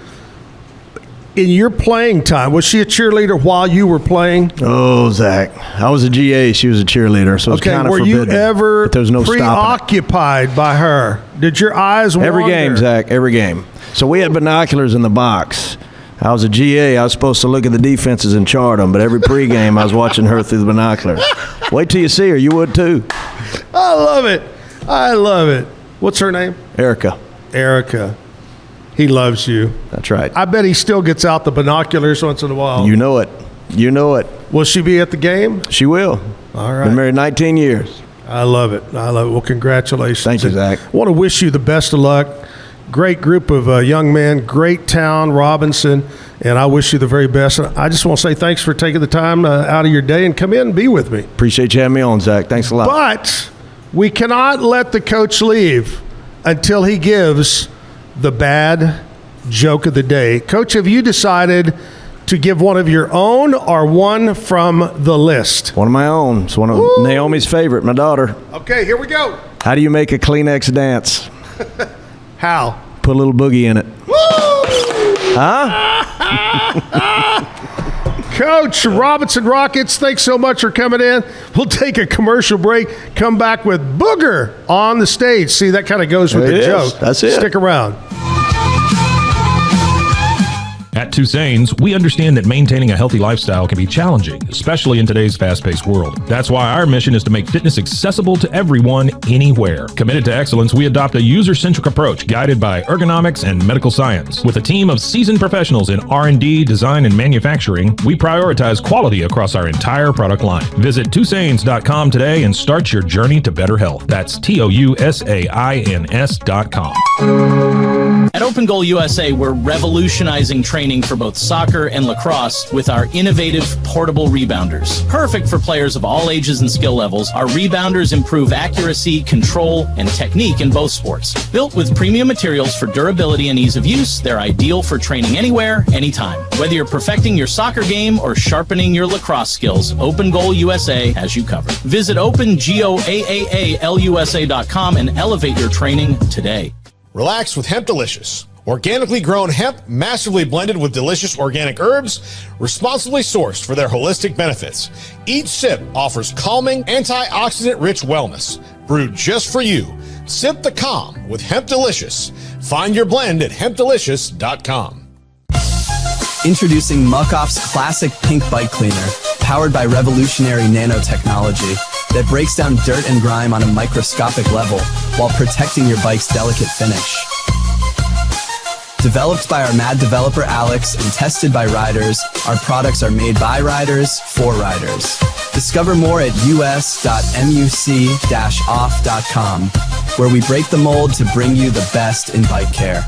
Speaker 2: In your playing time, was she a cheerleader while you were playing?
Speaker 7: Oh, Zach. I was a GA. She was a cheerleader, so it's kind of forbidden.
Speaker 2: Were you ever preoccupied by her? Did your eyes wander?
Speaker 7: Every game, Zach. Every game. So we had binoculars in the box. I was a GA. I was supposed to look at the defenses and chart them, but every pregame I was watching her through the binoculars. Wait till you see her. You would too.
Speaker 2: I love it. I love it. What's her name?
Speaker 7: Erica.
Speaker 2: He loves you.
Speaker 7: That's right.
Speaker 2: I bet he still gets out the binoculars once in a while.
Speaker 7: You know it.
Speaker 2: Will she be at the game?
Speaker 7: She will.
Speaker 2: All right.
Speaker 7: Been married 19 years.
Speaker 2: I love it. Well, congratulations.
Speaker 7: Thank you, Zach.
Speaker 2: I want to wish you the best of luck. Great group of young men. Great town, Robinson. And I wish you the very best. I just want to say thanks for taking the time out of your day and come in and be with me.
Speaker 7: Appreciate you having me on, Zach. Thanks a lot.
Speaker 2: But we cannot let the coach leave until he gives the bad joke of the day. Coach, have you decided to give one of your own or one from the list?
Speaker 7: One of my own. It's one of Naomi's favorite, my daughter.
Speaker 2: Okay, here we go.
Speaker 7: How do you make a Kleenex dance?
Speaker 2: How?
Speaker 7: Put a little boogie in it. Huh?
Speaker 2: Coach Robinson Rockets, thanks so much for coming in. We'll take a commercial break, come back with Booger on the stage. See, that kind of goes with the joke.
Speaker 7: That's it.
Speaker 2: Stick around.
Speaker 10: At Tusane's, we understand that maintaining a healthy lifestyle can be challenging, especially in today's fast-paced world. That's why our mission is to make fitness accessible to everyone, anywhere. Committed to excellence, we adopt a user-centric approach guided by ergonomics and medical science. With a team of seasoned professionals in R&D, design, and manufacturing, we prioritize quality across our entire product line. Visit Tusains.com today and start your journey to better health. That's TOUSAINS.com.
Speaker 21: At Open Goal USA, we're revolutionizing training for both soccer and lacrosse with our innovative portable rebounders. Perfect for players of all ages and skill levels, our rebounders improve accuracy, control, and technique in both sports. Built with premium materials for durability and ease of use, they're ideal for training anywhere, anytime. Whether you're perfecting your soccer game or sharpening your lacrosse skills, Open Goal USA has you covered. Visit OpenGoAAALUSA.com and elevate your training today.
Speaker 22: Relax with Hemp Delicious. Organically grown hemp, massively blended with delicious organic herbs, responsibly sourced for their holistic benefits. Each sip offers calming, antioxidant-rich wellness. Brewed just for you. Sip the calm with Hemp Delicious. Find your blend at hempdelicious.com.
Speaker 23: Introducing Muck-Off's classic pink bike cleaner, powered by revolutionary nanotechnology that breaks down dirt and grime on a microscopic level while protecting your bike's delicate finish. Developed by our mad developer Alex and tested by riders, our products are made by riders for riders. Discover more at us.muc-off.com, where we break the mold to bring you the best in bike care.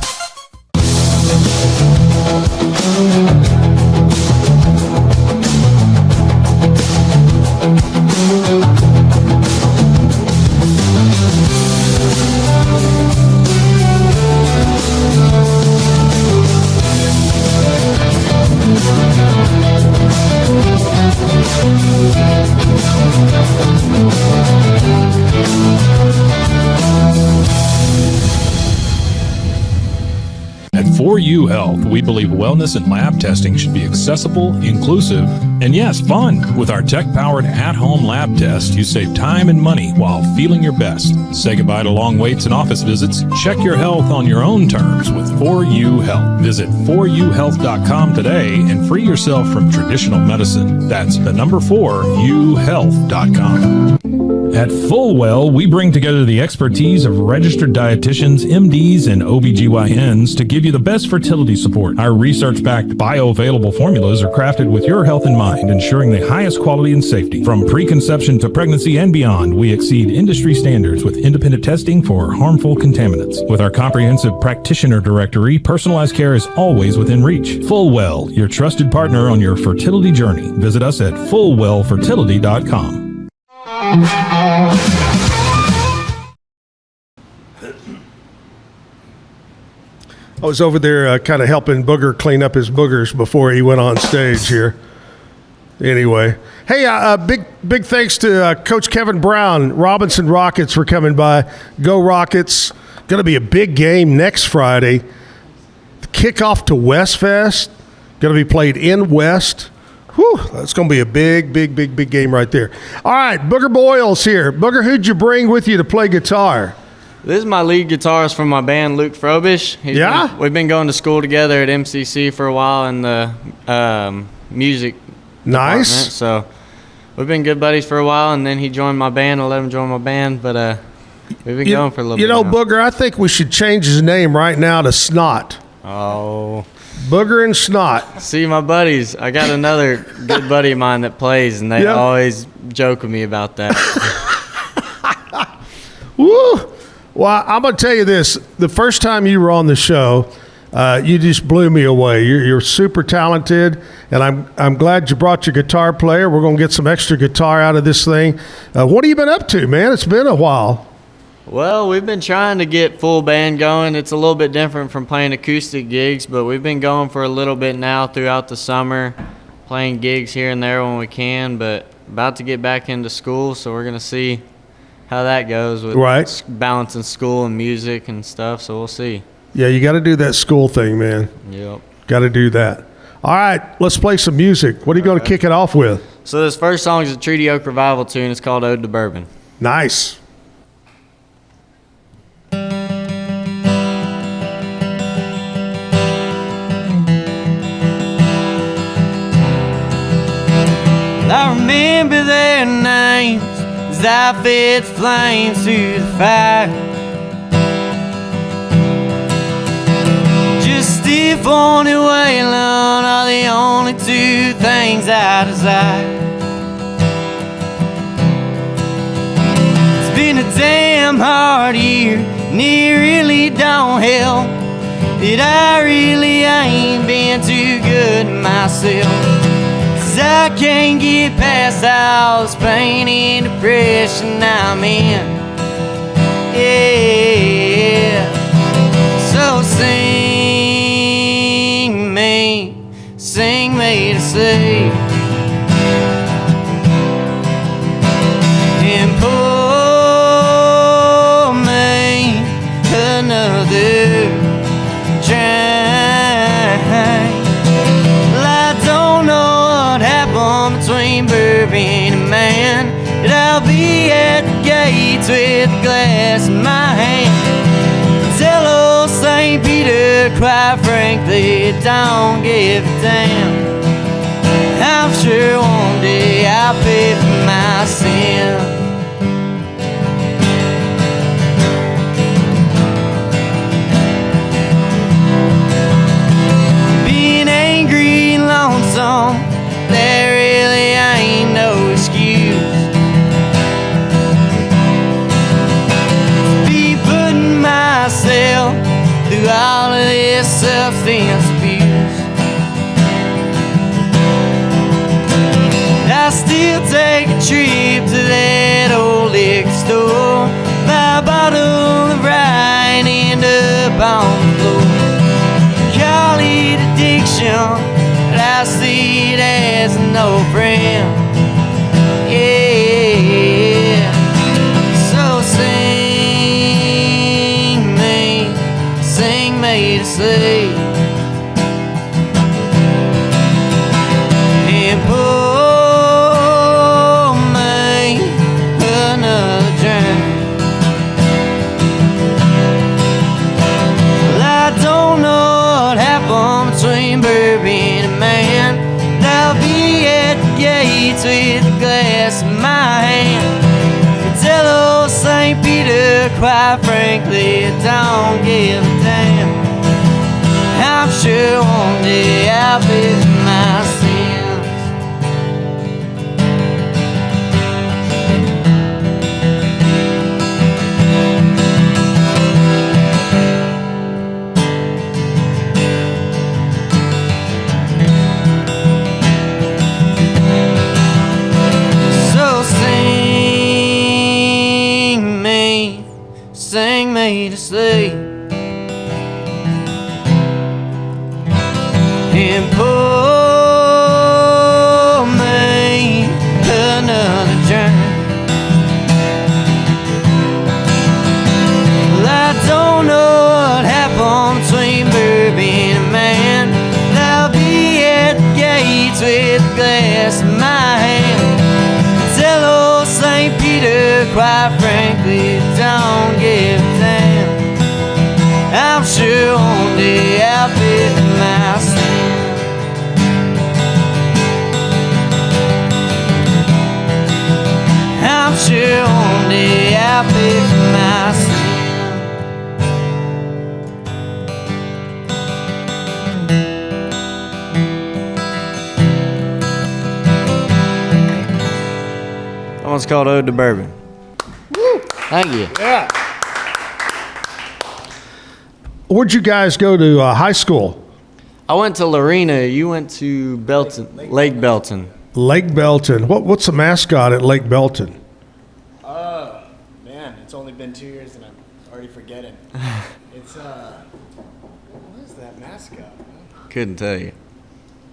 Speaker 10: At 4U Health, we believe wellness and lab testing should be accessible, inclusive, and yes, fun. With our tech-powered at-home lab test, you save time and money while feeling your best. Say goodbye to long waits and office visits. Check your health on your own terms with 4U Health. Visit 4uhealth.com today and free yourself from traditional medicine. That's the number 4uhealth.com. At Fullwell, we bring together the expertise of registered dietitians, MDs, and OBGYNs to give you the best fertility support. Our research-backed bioavailable formulas are crafted with your health in mind, ensuring the highest quality and safety. From preconception to pregnancy and beyond, we exceed industry standards with independent testing for harmful contaminants. With our comprehensive practitioner directory, personalized care is always within reach. Fullwell, your trusted partner on your fertility journey. Visit us at fullwellfertility.com.
Speaker 2: I was over there kind of helping Booger clean up his boogers before he went on stage here. Anyway, hey, big thanks to Coach Kevin Brown, Robinson Rockets, for coming by. Go Rockets. Going to be a big game next Friday. The kickoff to West Fest. Going to be played in West. Whew, that's going to be a big game right there. All right, Booger Boiles here. Booger, who'd you bring with you to play guitar?
Speaker 24: This is my lead guitarist from my band, Luke Frobish. We've been going to school together at MCC for a while in the music department. So we've been good buddies for a while, and then he joined my band. I let him join my band, but we've been going for a little bit now.
Speaker 2: Booger, I think we should change his name right now to Snot.
Speaker 24: Oh.
Speaker 2: Booger and Snot.
Speaker 24: See, my buddies, I got another good buddy of mine that plays, and they always joke with me about that.
Speaker 2: Woo! Well, I'm going to tell you this. The first time you were on the show, you just blew me away. You're super talented, and I'm glad you brought your guitar player. We're going to get some extra guitar out of this thing. What have you been up to, man? It's been a while.
Speaker 24: Well, we've been trying to get full band going. It's a little bit different from playing acoustic gigs, but we've been going for a little bit now throughout the summer, playing gigs here and there when we can, but about to get back into school, so we're going to see how that goes with balancing school and music and stuff, so we'll see.
Speaker 2: Yeah, you got to do that school thing, man.
Speaker 24: Yep.
Speaker 2: Got to do that. All right, let's play some music. What are you going to kick it off with?
Speaker 24: So this first song is a Treaty Oak Revival tune. It's called Ode to Bourbon.
Speaker 2: Nice.
Speaker 1: I remember their names as I fed flames to the fire. Just stiff on it, Waylon are the only two things I desire. It's been a damn hard year, and it really don't help that I really ain't been too good to myself. I can't get past all this pain and depression I'm in. Yeah. So sing me to sleep, and pour me another drink. Well, I don't know between bourbon and man, that I'll be at the gates with a glass in my hand. Tell old St. Peter, quite frankly, don't give a damn. I'm sure one day I'll pay for my sin. Being angry and lonesome, there really ain't no excuse. Be putting myself through all of this substance abuse. I still take a trip to that old liquor store, buy a bottle of rye and end up on the floor. Call it addiction, I see it as an old friend. Yeah. So sing me to sleep, and pour me another drink. Well, I don't know what happened between bourbon and man, and I'll be at the gates with a glass in my hand. And tell old St. Peter, quite frankly, I don't give a damn. I'm sure one day I'll pay for my sins. Sing me to sleep, and pour me another drink. Well, I don't know what happened between bourbon and man, but I'll be at the gates with a glass in my hand. Tell old St. Peter, quite frankly, don't give a damn. I'm sure one day I'll pay for my sin. I'm sure one day I'll pay for my sin.
Speaker 24: That one's called Ode to Bourbon.
Speaker 2: Woo.
Speaker 24: Thank you.
Speaker 2: Yeah. Where'd you guys go to high school?
Speaker 24: I went to Lorena. You went to Belton, Lake Belton.
Speaker 2: Lake Belton. What's the mascot at Lake Belton?
Speaker 4: Man, it's only been 2 years and I'm already forgetting. It's what is that mascot?
Speaker 24: Couldn't tell you.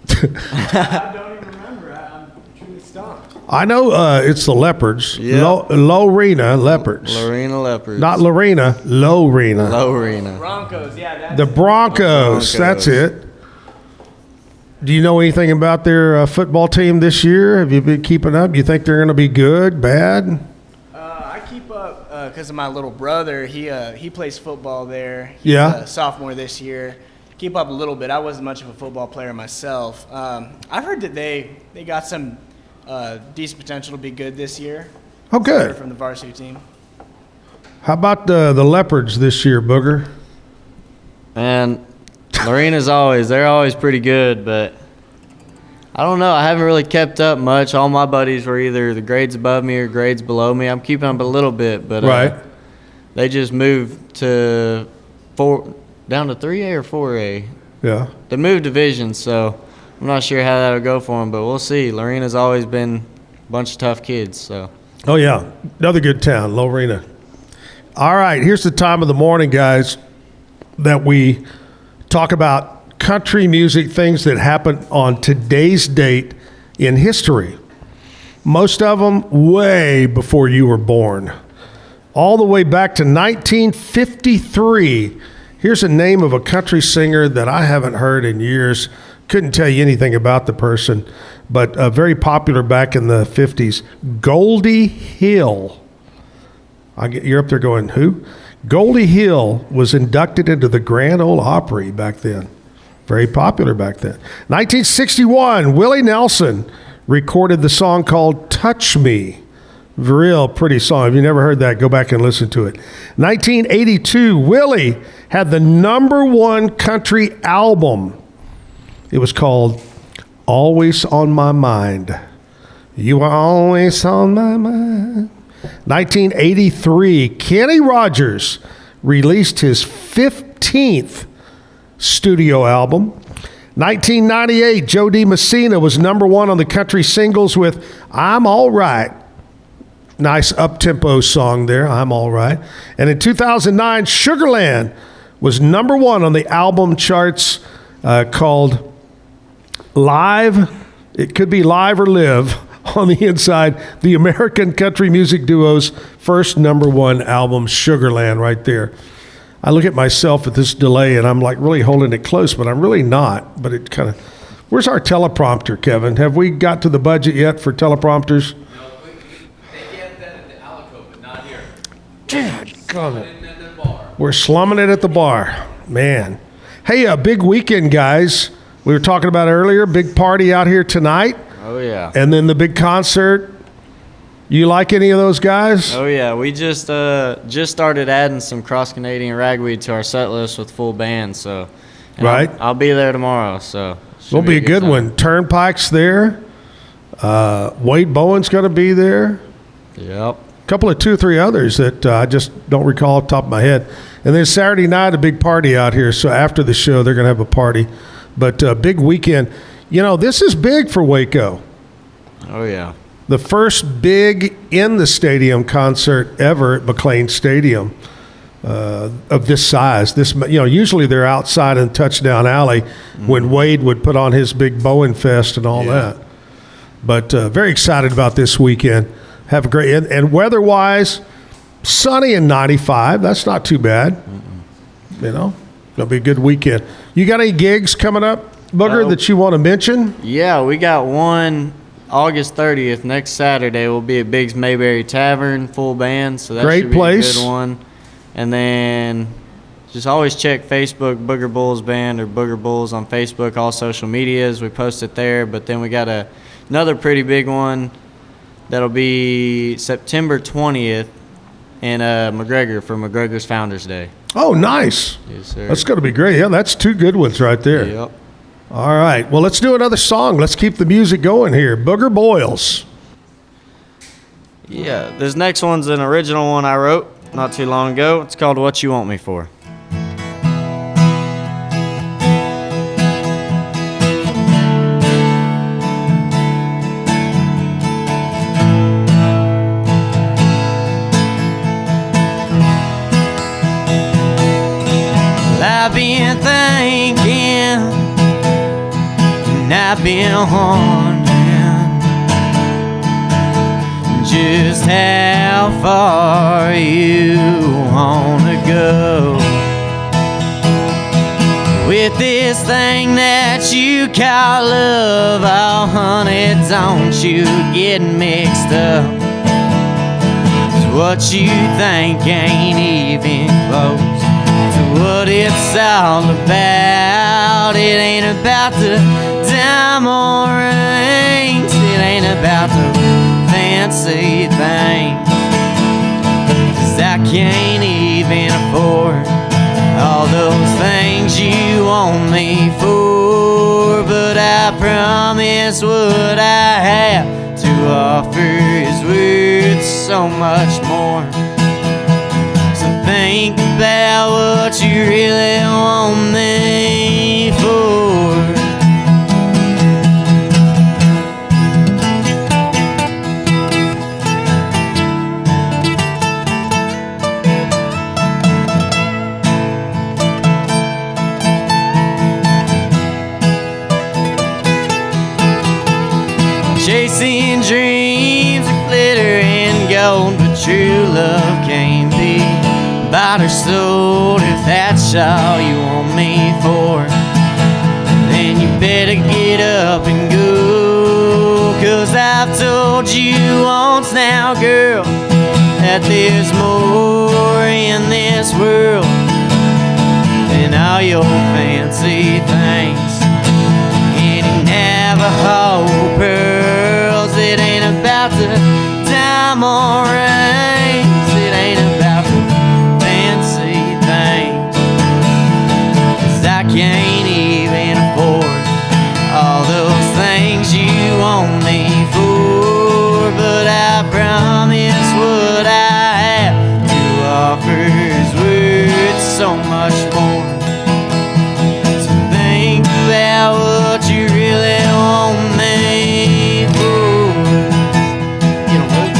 Speaker 4: I don't even remember. I'm truly stumped.
Speaker 2: I know it's the Leopards.
Speaker 24: Yep.
Speaker 2: Lorena Leopards.
Speaker 24: Lorena Leopards.
Speaker 2: Not Lorena, Lorena.
Speaker 24: Lorena.
Speaker 4: Broncos, yeah. That's
Speaker 2: The Broncos. That's it. Do you know anything about their football team this year? Have you been keeping up? You think they're going to be good, bad?
Speaker 4: I keep up because of my little brother. He plays football there. He's
Speaker 2: Yeah.
Speaker 4: a sophomore this year. Keep up a little bit. I wasn't much of a football player myself. I've heard that they got some decent potential to be good this year.
Speaker 2: Oh, good.
Speaker 4: From the varsity team.
Speaker 2: How about the Leopards this year, Booger?
Speaker 24: And Lorena's they're always pretty good, but I don't know. I haven't really kept up much. All my buddies were either the grades above me or grades below me. I'm keeping up a little bit, but
Speaker 2: right.
Speaker 24: They just moved to down to 3A or 4A.
Speaker 2: Yeah.
Speaker 24: They moved divisions, so I'm not sure how that'll go for them, but we'll see. Lorena's always been a bunch of tough kids, so.
Speaker 2: Oh, yeah. Another good town, Lorena. All right, here's the time of the morning, guys, that we talk about country music, things that happened on today's date in history. Most of them way before you were born. All the way back to 1953. Here's a name of a country singer that I haven't heard in years. Couldn't tell you anything about the person, but very popular back in the 50s. Goldie Hill. You're up there going, who? Goldie Hill was inducted into the Grand Ole Opry back then. Very popular back then. 1961, Willie Nelson recorded the song called Touch Me. Real pretty song. If you never heard that, go back and listen to it. 1982, Willie had the #1 country album. It was called Always on My Mind. You are always on my mind. 1983, Kenny Rogers released his 15th studio album. 1998, Joe DiMessina was #1 on the country singles with I'm All Right. Nice up-tempo song there, I'm All Right. And in 2009, Sugarland was #1 on the album charts called Live. It could be Live or Live on the inside. The American country music duo's first #1 album, Sugarland, right there. I look at myself at this delay and I'm like really holding it close, but I'm really not. But it kind of, where's our teleprompter, Kevin? Have we got to the budget yet for teleprompters? We're slumming it at the bar. Man. Hey, a big weekend, guys. We were talking about earlier, big party out here tonight.
Speaker 24: Oh, yeah.
Speaker 2: And then the big concert. You like any of those guys?
Speaker 24: Oh, yeah. We just started adding some cross-Canadian ragweed to our set list with full band, so.
Speaker 2: Right.
Speaker 24: I'll be there tomorrow, so.
Speaker 2: It'll be a good one. Turnpike's there. Wade Bowen's going to be there.
Speaker 24: Yep.
Speaker 2: Couple of 2 or 3 others that I just don't recall off the top of my head. And then Saturday night, a big party out here. So after the show, they're going to have a party. But big weekend. You know, this is big for Waco.
Speaker 24: Oh, yeah.
Speaker 2: The first big in the stadium concert ever at McLean Stadium of this size. This, you know, usually they're outside in Touchdown Alley when Wade would put on his big Bowen Fest and all that. But very excited about this weekend. Have a great, and weather-wise, sunny and 95. That's not too bad. You know, it'll be a good weekend. You got any gigs coming up, Booger, that you want to mention?
Speaker 24: Yeah, we got one August 30th, next Saturday. We'll be at Biggs Mayberry Tavern, full band, so that should be a good one. And then just always check Facebook, Booger Boiles Band or Booger Boiles on Facebook, all social medias. We post it there, but then we got another pretty big one. That'll be September 20th in McGregor for McGregor's Founders Day.
Speaker 2: Oh, nice.
Speaker 24: Yes, sir.
Speaker 2: That's going to be great. Yeah, that's 2 good ones right there.
Speaker 24: Yep.
Speaker 2: All right. Well, let's do another song. Let's keep the music going here. Booger Boiles.
Speaker 24: Yeah, this next one's an original one I wrote not too long ago. It's called What You Want Me For.
Speaker 1: I've been thinking, and I've been wondering just how far you wanna go with this thing that you call love. Oh honey, don't you get mixed up. 'Cause what you think ain't even close to what it's all about. It ain't about the diamond rings, it ain't about the fancy things. 'Cause I can't even afford all those things you want me for. But I promise what I have to offer is worth so much more. So think about what you really want me for. Chasing dreams of glitter and gold, but true love can't be bought or sold. If that's all you want me for, then you better get up and go. 'Cause I've told you once now, girl, that there's more in this world than all your fancy things. Any Navajo pearls, it ain't about the diamond rings, it ain't about the fancy things. 'Cause I can't even afford all those things you want me for. But I promise what I have to offer is worth so much more. So think about what you really want me for. You know what?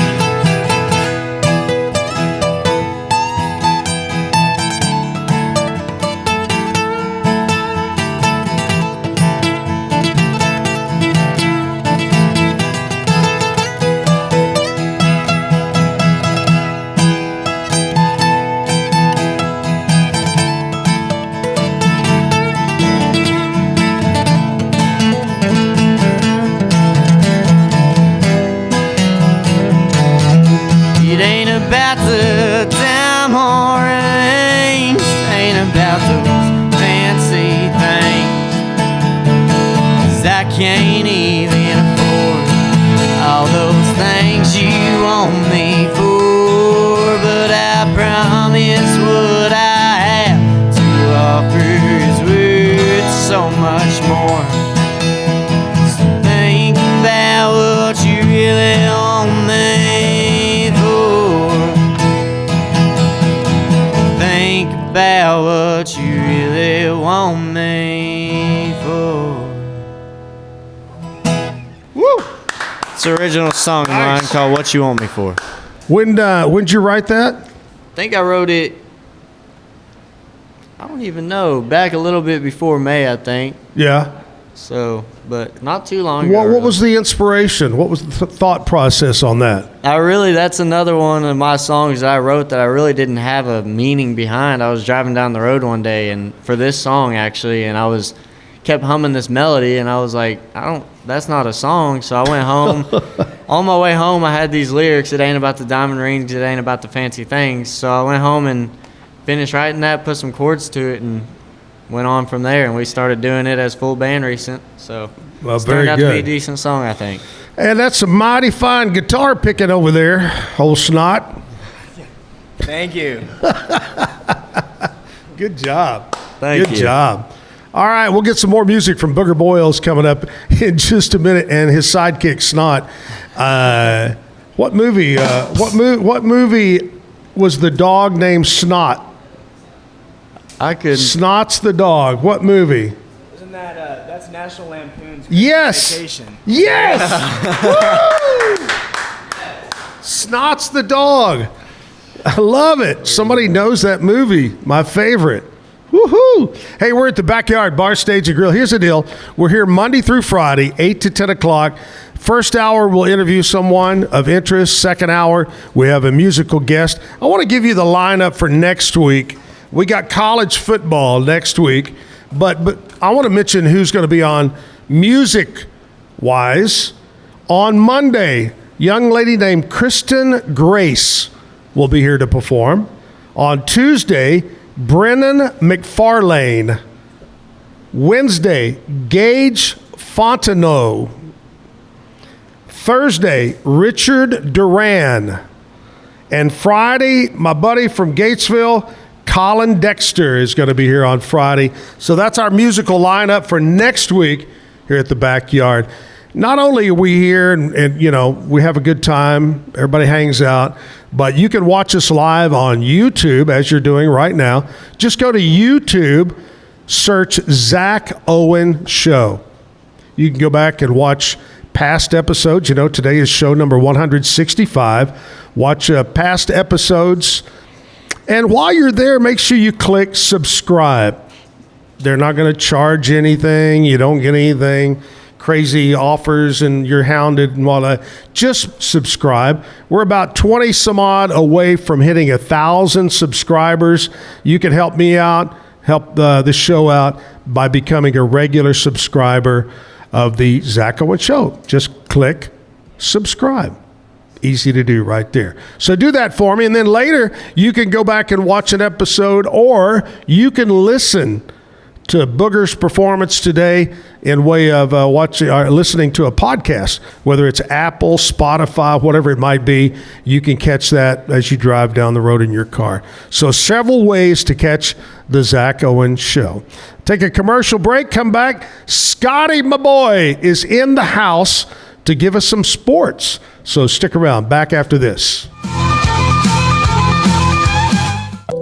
Speaker 1: It ain't about the diamond rings, ain't about those fancy things. 'Cause I can't even afford all those things you want me for. But I promise what I have to offer is worth so much more. So think about what you really want me for. Think about what you really want me for.
Speaker 2: Woo!
Speaker 24: It's an original song of mine called What You Want Me For.
Speaker 2: When'd you write that?
Speaker 24: I think I wrote it, I don't even know, back a little bit before May, I think.
Speaker 2: Yeah.
Speaker 24: So, but not too long ago.
Speaker 2: What was the inspiration? What was the thought process on that?
Speaker 24: That's another one of my songs that I wrote that I really didn't have a meaning behind. I was driving down the road one day and for this song actually, and I kept humming this melody and I was like, that's not a song. So I went home. On my way home, I had these lyrics. It ain't about the diamond rings, it ain't about the fancy things. So I went home and finished writing that, put some chords to it, and went on from there. And we started doing it as full band recent. So it's turned out to be a decent song, I think.
Speaker 2: And that's a mighty fine guitar picking over there, old Snot.
Speaker 4: Thank you.
Speaker 2: Good job.
Speaker 24: Thank
Speaker 2: you.
Speaker 24: you.
Speaker 2: Good job. All right, we'll get some more music from Booger Boiles coming up in just a minute, and his sidekick Snot. What movie? What movie was the dog named Snot? Snot's the dog. What movie?
Speaker 4: Isn't that that's National Lampoon's
Speaker 2: Yes.
Speaker 4: Vacation?
Speaker 2: Yes. Woo! Snot's the dog. I love it. Somebody knows that movie. My favorite. Woohoo! Hey, we're at the Backyard Bar, Stage, and Grill. Here's the deal. We're here Monday through Friday, 8 to 10 o'clock. First hour, we'll interview someone of interest. Second hour, we have a musical guest. I want to give you the lineup for next week. We got college football next week, but I want to mention who's going to be on music-wise. On Monday, young lady named Kristen Grace will be here to perform. On Tuesday, Brennan McFarlane. Wednesday, Gage Fontenot. Thursday, Richard Duran. And Friday, my buddy from Gatesville, Colin Dexter, is going to be here on Friday. So that's our musical lineup for next week here at the Backyard. Not only are we here and you know, we have a good time, everybody hangs out, but you can watch us live on YouTube as you're doing right now. Just go to YouTube, search Zach Owen Show. You can go back and watch past episodes. You know, today is show number 165. Watch past episodes. And while you're there, make sure you click subscribe. They're not going to charge anything. You don't get anything crazy offers and you're hounded and all that. Just subscribe. We're about 20 some odd away from hitting 1,000 subscribers. You can help me out, help the show out by becoming a regular subscriber of the Zach Owen Show. Just click subscribe. Easy to do right there. So do that for me, and then later you can go back and watch an episode, or you can listen to Booger's performance today in way of watching or listening to a podcast, whether it's Apple, Spotify, whatever it might be. You can catch that as you drive down the road in your car. So several ways to catch the Zach Owen Show. Take a commercial break, come back. Scotty, my boy, is in the house to give us some sports. So stick around. Back after this.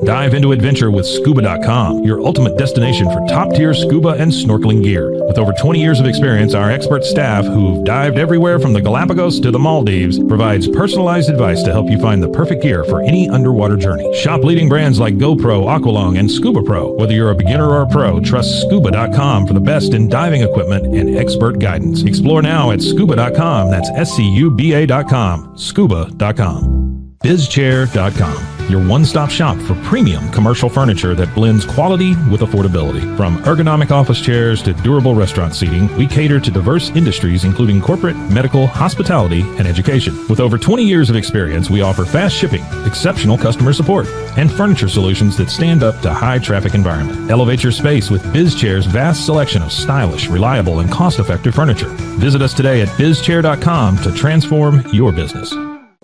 Speaker 10: Dive into adventure with scuba.com, your ultimate destination for top-tier scuba and snorkeling gear. With over 20 years of experience, our expert staff, who've dived everywhere from the Galapagos to the Maldives, provides personalized advice to help you find the perfect gear for any underwater journey. Shop leading brands like GoPro, Aqualung, and Scuba Pro. Whether you're a beginner or a pro, trust scuba.com for the best in diving equipment and expert guidance. Explore now at scuba.com. That's SCUBA.com. Scuba.com. BizChair.com, your one-stop shop for premium commercial furniture that blends quality with affordability. From ergonomic office chairs to durable restaurant seating, we cater to diverse industries including corporate, medical, hospitality, and education. With over 20 years of experience, we offer fast shipping, exceptional customer support, and furniture solutions that stand up to high-traffic environment. Elevate your space with BizChair's vast selection of stylish, reliable, and cost-effective furniture. Visit us today at BizChair.com to transform your business.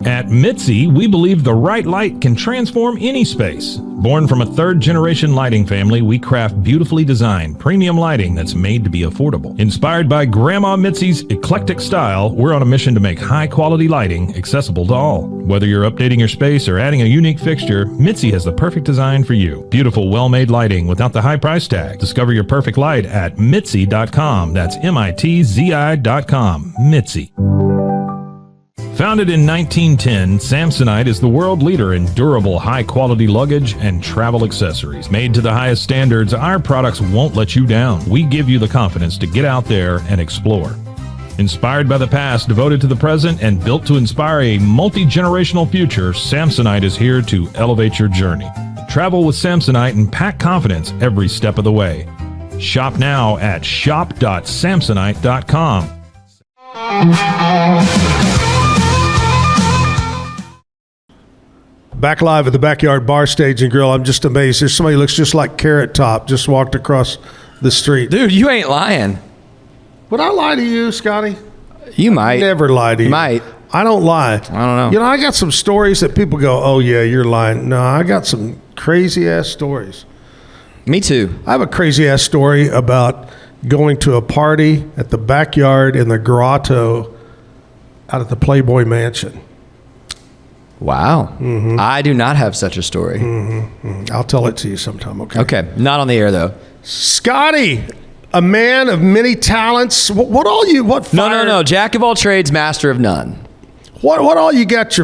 Speaker 10: At Mitzi, we believe the right light can transform any space. Born from a third-generation lighting family, we craft beautifully designed, premium lighting that's made to be affordable. Inspired by Grandma Mitzi's eclectic style, we're on a mission to make high-quality lighting accessible to all. Whether you're updating your space or adding a unique fixture, Mitzi has the perfect design for you. Beautiful, well-made lighting without the high price tag. Discover your perfect light at Mitzi.com. That's MITZI.com. Mitzi. Founded in 1910, Samsonite is the world leader in durable, high-quality luggage and travel accessories. Made to the highest standards, our products won't let you down. We give you the confidence to get out there and explore. Inspired by the past, devoted to the present, and built to inspire a multi-generational future, Samsonite is here to elevate your journey. Travel with Samsonite and pack confidence every step of the way. Shop now at shop.samsonite.com.
Speaker 2: Back live at the Backyard Bar, Stage, and Grill. I'm just amazed. There's somebody who looks just like Carrot Top, just walked across the street.
Speaker 5: Dude, you ain't lying.
Speaker 2: Would I lie to you, Scotty?
Speaker 5: You might.
Speaker 2: Never lie to you.
Speaker 5: Might.
Speaker 2: I don't lie.
Speaker 5: I don't know.
Speaker 2: You know, I got some stories that people go, oh, yeah, you're lying. No, I got some crazy-ass stories.
Speaker 5: Me too.
Speaker 2: I have a crazy-ass story about going to a party at the backyard in the grotto out at the Playboy Mansion.
Speaker 5: Wow. Mm-hmm. I do not have such a story.
Speaker 2: Mm-hmm. I'll tell it to you sometime, okay?
Speaker 5: Okay. Not on the air, though.
Speaker 2: Scotty, a man of many talents. What all you...
Speaker 5: No. Jack of all trades, master of none.
Speaker 2: What all you got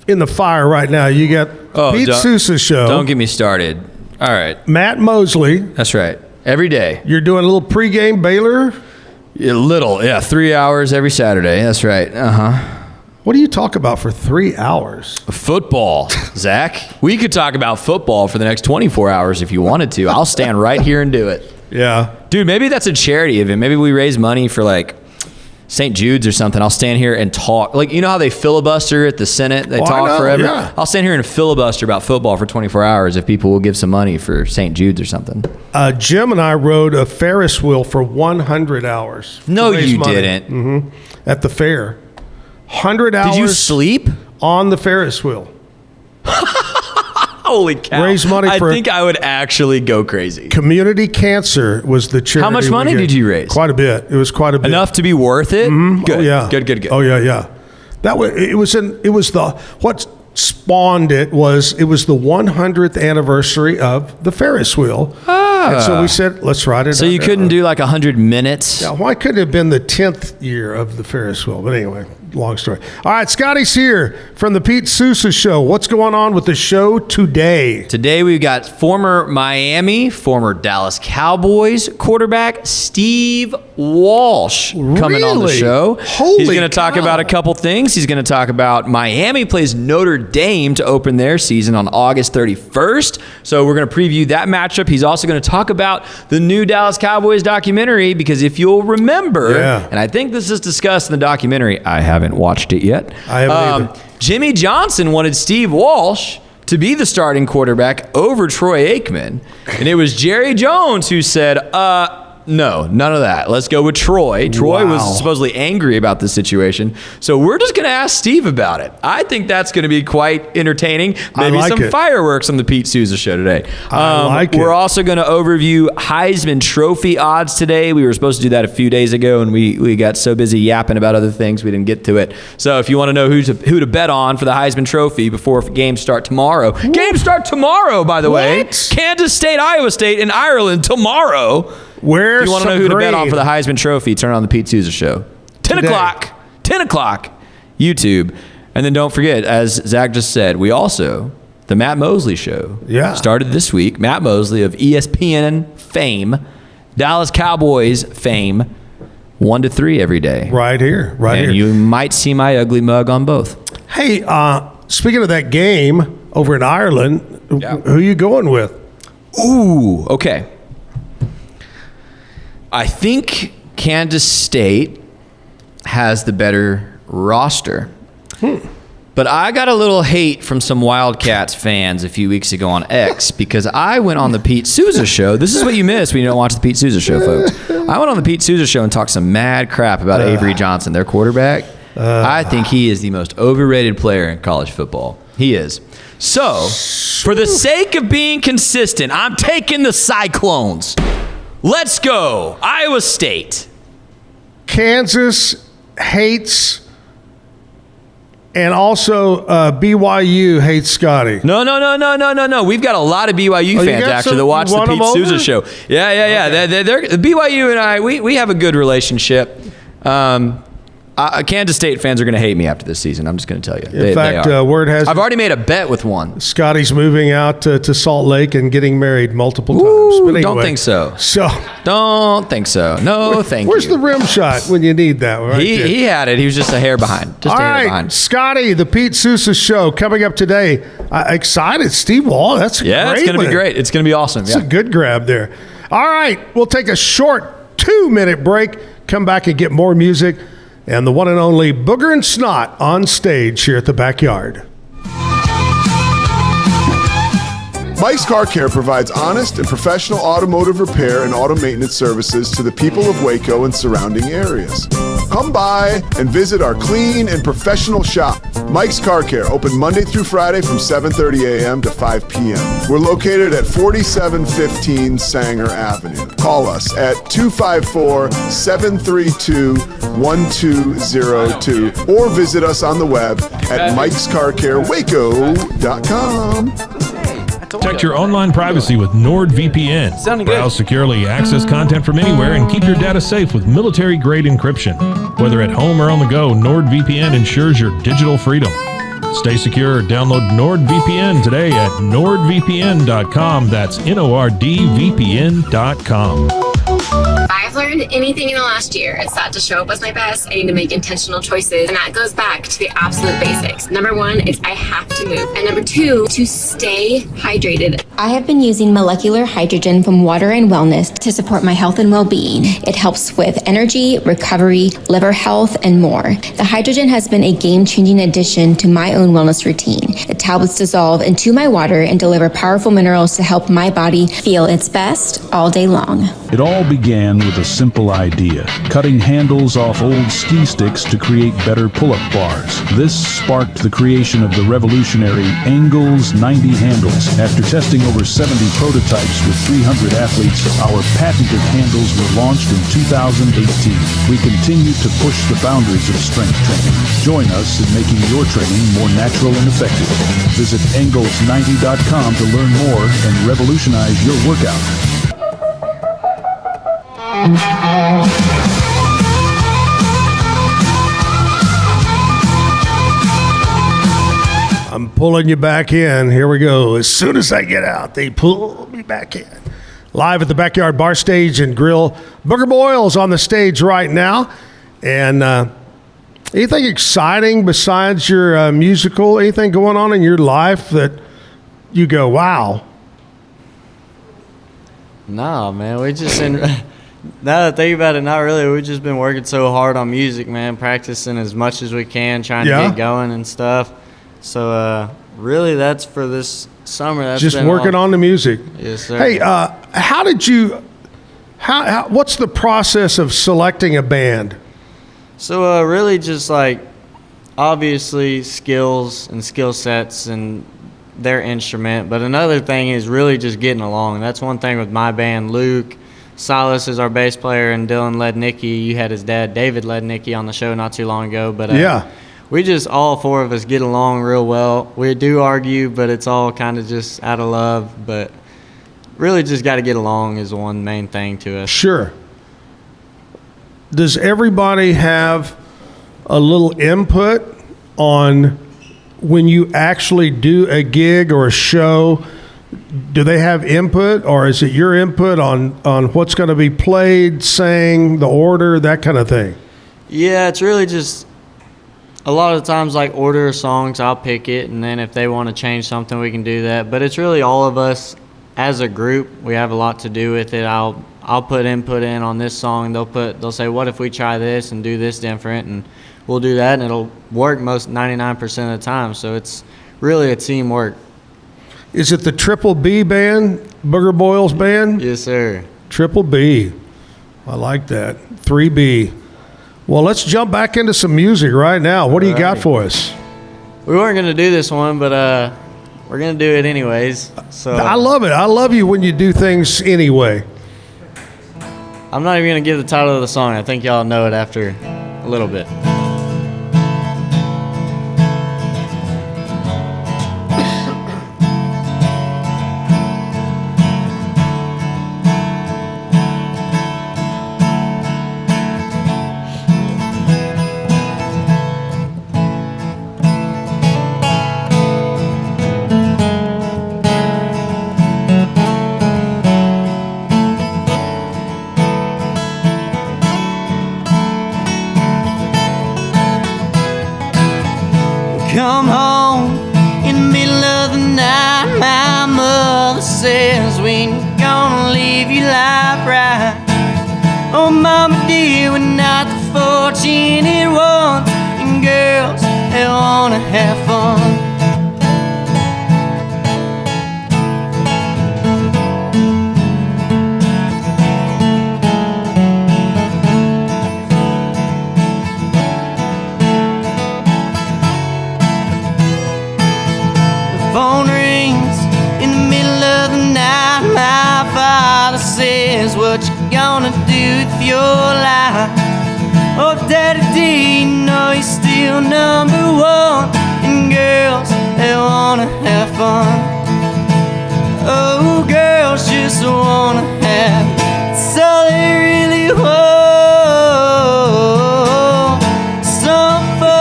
Speaker 2: in the fire right now? You got Pete Sousa show.
Speaker 5: Don't get me started. All right.
Speaker 2: Matt Mosley.
Speaker 5: That's right. Every day.
Speaker 2: You're doing a little pregame Baylor?
Speaker 5: A little, yeah. 3 hours every Saturday. That's right.
Speaker 2: What do you talk about for 3 hours?
Speaker 5: Football, Zach. We could talk about football for the next 24 hours if you wanted to. I'll stand right here and do it.
Speaker 2: Yeah.
Speaker 5: Dude, maybe that's a charity event. Maybe we raise money for like St. Jude's or something. I'll stand here and talk. Like, you know how they filibuster at the Senate? They talk forever?
Speaker 2: Yeah.
Speaker 5: I'll stand here and filibuster about football for 24 hours if people will give some money for St. Jude's or something.
Speaker 2: Jim and I rode a Ferris wheel for 100 hours.
Speaker 5: No, you didn't.
Speaker 2: Mm-hmm. At the fair. 100 hours.
Speaker 5: Did you sleep?
Speaker 2: On the Ferris wheel.
Speaker 5: Holy cow.
Speaker 2: Raise money for...
Speaker 5: I think I would actually go crazy.
Speaker 2: Community Cancer was the charity.
Speaker 5: How much money did you raise?
Speaker 2: Quite a bit. It was quite a bit.
Speaker 5: Enough to be worth it?
Speaker 2: Mm-hmm.
Speaker 5: Good.
Speaker 2: Oh, yeah.
Speaker 5: Good.
Speaker 2: Oh, yeah. What spawned it was the 100th anniversary of the Ferris wheel. And so we said, let's ride it.
Speaker 5: So you couldn't do like 100 minutes?
Speaker 2: Yeah, why couldn't it have been the 10th year of the Ferris wheel? But anyway, long story. All right, Scotty's here from the Pete Sousa Show. What's going on with the show today?
Speaker 5: Today we've got former Miami, former Dallas Cowboys quarterback Steve Walsh coming on the show.
Speaker 2: Holy
Speaker 5: He's going to talk about a couple things. He's going to talk about Miami plays Notre Dame to open their season on August 31st. So we're going to preview that matchup. He's also going to talk about the new Dallas Cowboys documentary, because if you'll remember, and I think this is discussed in the documentary, I haven't watched it yet.
Speaker 2: I haven't either.
Speaker 5: Jimmy Johnson wanted Steve Walsh to be the starting quarterback over Troy Aikman, and it was Jerry Jones who said, no, none of that. Let's go with Troy. Troy was supposedly angry about this situation. So we're just going to ask Steve about it. I think that's going to be quite entertaining. Maybe some fireworks on the Pete Sousa Show today. We're also going to overview Heisman Trophy odds today. We were supposed to do that a few days ago, and we got so busy yapping about other things we didn't get to it. So if you want to know who to bet on for the Heisman Trophy before games start tomorrow. Games start tomorrow, by the way. Kansas State, Iowa State, and Ireland tomorrow. If you want to know who to bet on for the Heisman Trophy, turn on the Pete Sousa Show. 10 o'clock, YouTube. And then don't forget, as Zach just said, the Matt Mosley Show started this week. Matt Mosley of ESPN fame, Dallas Cowboys fame, 1 to 3 every day.
Speaker 2: Right here.
Speaker 5: And you might see my ugly mug on both.
Speaker 2: Hey, speaking of that game over in Ireland, who are you going with?
Speaker 5: Ooh, okay. I think Kansas State has the better roster. But I got a little hate from some Wildcats fans a few weeks ago on X because I went on the Pete Sousa Show. This is what you miss when you don't watch the Pete Sousa Show, folks. I went on the Pete Sousa Show and talked some mad crap about Avery Johnson, their quarterback. I think he is the most overrated player in college football. He is. So, for the sake of being consistent, I'm taking the Cyclones. Let's go. Iowa State.
Speaker 2: Kansas hates, and also BYU hates Scotty.
Speaker 5: No. We've got a lot of BYU fans actually that watch the Pete Sousa Show. Yeah. Okay. They're BYU and I, we have a good relationship. Kansas State fans are going to hate me after this season. I'm just going to tell you.
Speaker 2: In fact, word has
Speaker 5: I've already made a bet with one.
Speaker 2: Scotty's moving out to Salt Lake and getting married multiple times. But anyway,
Speaker 5: don't think so. Don't think so. No, thank you.
Speaker 2: Where's the rim shot when you need that? Right
Speaker 5: he had it. He was just a hair behind.
Speaker 2: All right, Scotty, the Pete Sousa Show coming up today. Excited, Steve Wall. That's great.
Speaker 5: It's going to be great. It's going to be awesome.
Speaker 2: It's a good grab there. All right, we'll take a short 2-minute break. Come back and get more music. And the one and only Booger and Snot on stage here at the Backyard.
Speaker 6: Mike's Car Care provides honest and professional automotive repair and auto maintenance services to the people of Waco and surrounding areas. Come by and visit our clean and professional shop. Mike's Car Care, open Monday through Friday from 7:30 a.m. to 5 p.m. We're located at 4715 Sanger Avenue. Call us at 254-732-1202 or visit us on the web at mikescarcarewaco.com.
Speaker 10: Protect your online privacy with NordVPN. Browse securely, access content from anywhere, and keep your data safe with military-grade encryption. Whether at home or on the go, NordVPN ensures your digital freedom. Stay secure. Download NordVPN today at nordvpn.com. That's NORDVPN.com.
Speaker 3: If I've learned anything in the last year, it's that to show up as my best, I need to make intentional choices. And that goes back to the absolute basics. Number one is I have to move. And number two, to stay hydrated.
Speaker 8: I have been using molecular hydrogen from Water and Wellness to support my health and well-being. It helps with energy, recovery, liver health, and more. The hydrogen has been a game-changing addition to my own wellness routine. The tablets dissolve into my water and deliver powerful minerals to help my body feel its best all day long.
Speaker 9: It all began with a simple idea, cutting handles off old ski sticks to create better pull-up bars. This sparked the creation of the revolutionary Angles 90 handles. After testing over 70 prototypes with 300 athletes, our patented handles were launched in 2018. We continue to push the boundaries of strength training. Join us in making your training more natural and effective. Visit angles90.com to learn more and revolutionize your workout.
Speaker 2: I'm pulling you back in. Here we go. As soon as I get out, they pull me back in. Live at the Backyard Bar Stage and Grill. Booger Boiles on the stage right now. And anything exciting besides your musical? Anything going on in your life that you go, wow?
Speaker 24: No, man. We just now that I think about it, not really. We've just been working so hard on music, man. Practicing as much as we can, trying to get going and stuff. So, really, that's for this summer. That's
Speaker 2: just working on the music.
Speaker 24: Yes, sir.
Speaker 2: Hey, how did you? What's the process of selecting a band?
Speaker 24: So, really, just like obviously skills and skill sets and their instrument. But another thing is really just getting along. That's one thing with my band. Luke, Silas is our bass player, and Dylan Lednicki. You had his dad, David Lednicki, on the show not too long ago. But yeah. We just, all four of us, get along real well. We do argue, but it's all kind of just out of love. But really just got to get along is one main thing to us.
Speaker 2: Sure. Does everybody have a little input on when you actually do a gig or a show? Do they have input, or is it your input on what's going to be played, sang, the order, that kind of thing?
Speaker 24: Yeah, it's really just a lot of times, like, order of songs, I'll pick it, and then if they want to change something, we can do that. But it's really all of us as a group. We have a lot to do with it. I'll put input in on this song. They'll say, what if we try this and do this different? And we'll do that, and it'll work most 99% of the time. So it's really a teamwork.
Speaker 2: Is it the Triple B band, Booger Boiles band?
Speaker 24: Yes, sir.
Speaker 2: Triple B. I like that. 3B. Well, let's jump back into some music right now. What do you got for us?
Speaker 24: We weren't going to do this one, but we're going to do it anyways. So
Speaker 2: I love it. I love you when you do things anyway.
Speaker 24: I'm not even going to give the title of the song. I think y'all know it after a little bit.
Speaker 1: Come home in the middle of the night. My mother says, when you gonna live your life right? Oh, mama dear, we're not the fortunate ones, and girls, they wanna have fun. Phone rings in the middle of the night. My father says, what you gonna do with your life? Oh, Daddy D, you know you're still number one, and girls, they wanna have fun. Oh, girls just wanna have, it's all they really want, some fun.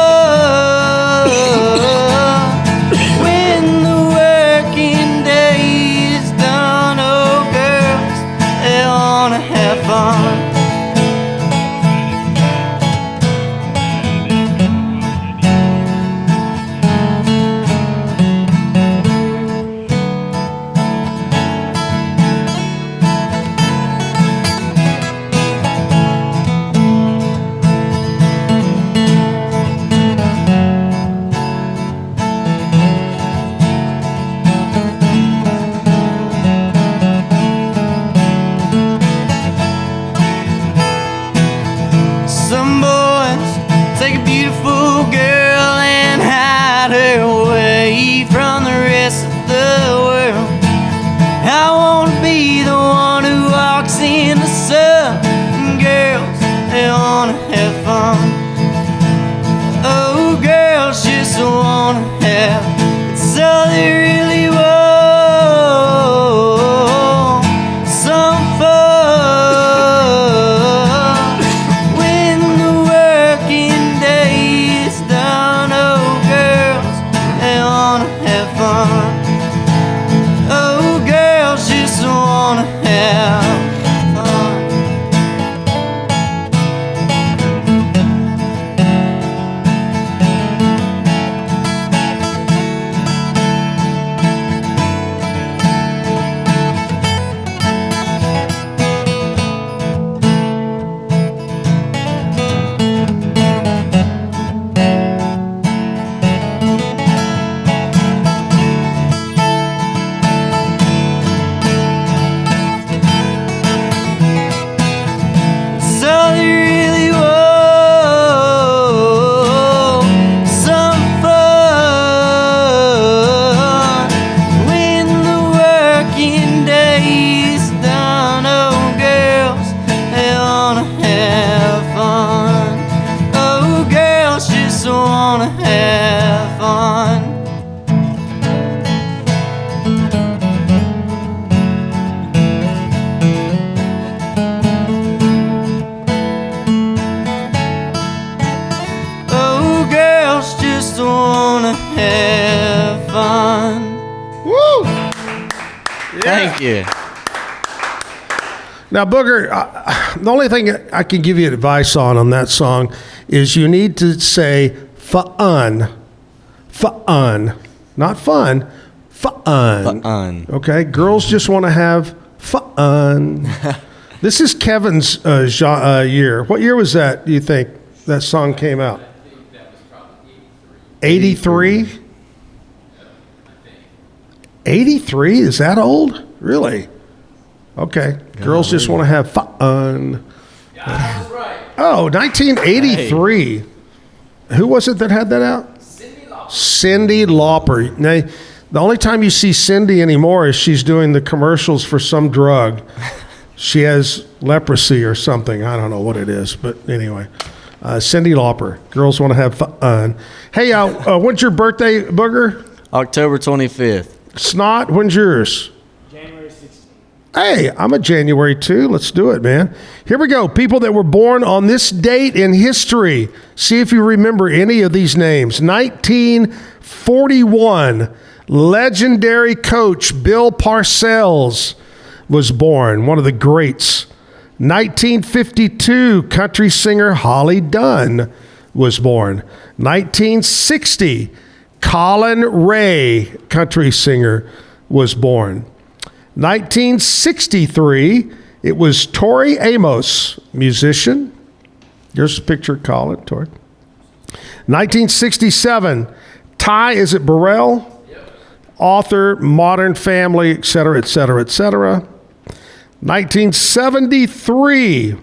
Speaker 24: Yeah.
Speaker 2: Now, Booger, the only thing I can give you advice on that song is you need to say fun. Not fun, fun. Okay? Girls just want to have fun. This is Kevin's year. What year was that, do you think, that song came out? 83? 83? Is that old? Really? Okay. Girls just want to have fun. Oh, 1983. Who was it that had that out? Cyndi Lauper. Now, the only time you see Cindy anymore is she's doing the commercials for some drug. She has leprosy or something. I don't know what it is, but anyway. Cyndi Lauper. Girls want to have fun. Hey, when's your birthday, Booger?
Speaker 24: October 25th.
Speaker 2: Snot, when's yours?
Speaker 4: January 16th.
Speaker 2: Hey, I'm a January 2. Let's do it, man. Here we go. People that were born on this date in history. See if you remember any of these names. 1941, legendary coach Bill Parcells was born, one of the greats. 1952, country singer Holly Dunn was born. 1960, Colin Ray, country singer, was born. 1963, it was Tori Amos, musician. Here's a picture of Colin, Tori. 1967, Ty, is it Burrell? Yep. Author, Modern Family, et cetera, et cetera, et cetera. 1973,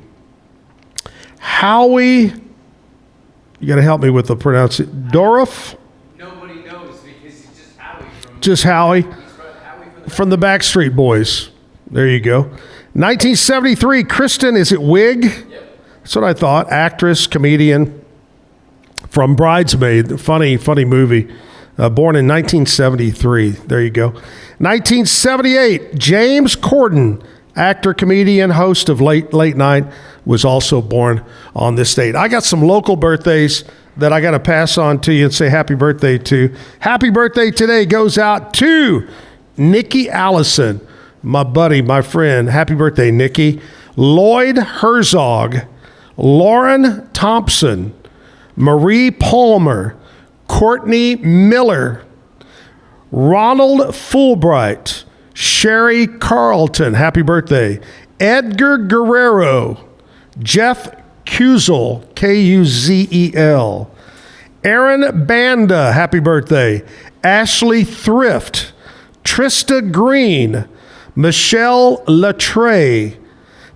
Speaker 2: Howie, you got to help me with the pronunciation. Dorff?
Speaker 11: Nobody knows because it's just Howie.
Speaker 2: Just Howie. From the Backstreet Boys. There you go. 1973, Kristen, is it Wiig? Yep. That's what I thought. Actress, comedian from Bridesmaid. Funny movie. Born in 1973. There you go. 1978, James Corden, actor, comedian, host of Late Night, was also born on this date. I got some local birthdays that I got to pass on to you and say happy birthday to. Happy birthday today goes out to Nikki Allison, my buddy, my friend. Happy birthday, Nikki. Lloyd Herzog, Lauren Thompson, Marie Palmer, Courtney Miller, Ronald Fulbright, Sherry Carlton, happy birthday. Edgar Guerrero, Jeff Kuzel, Kuzel. Aaron Banda, happy birthday. Ashley Thrift, Trista Green, Michelle Latre,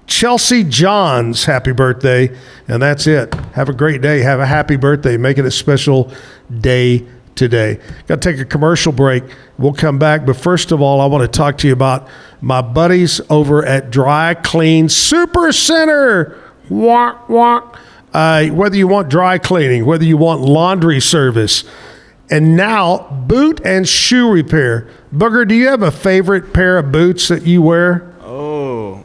Speaker 2: Chelsea Johns, happy birthday. And that's it. Have a great day. Have a happy birthday. Make it a special day today. Got to take a commercial break. We'll come back. But first of all, I want to talk to you about my buddies over at Dry Clean Super Center. Walk. Whether you want dry cleaning, whether you want laundry service, and now boot and shoe repair. Booger, do you have a favorite pair of boots that you wear?
Speaker 24: Oh.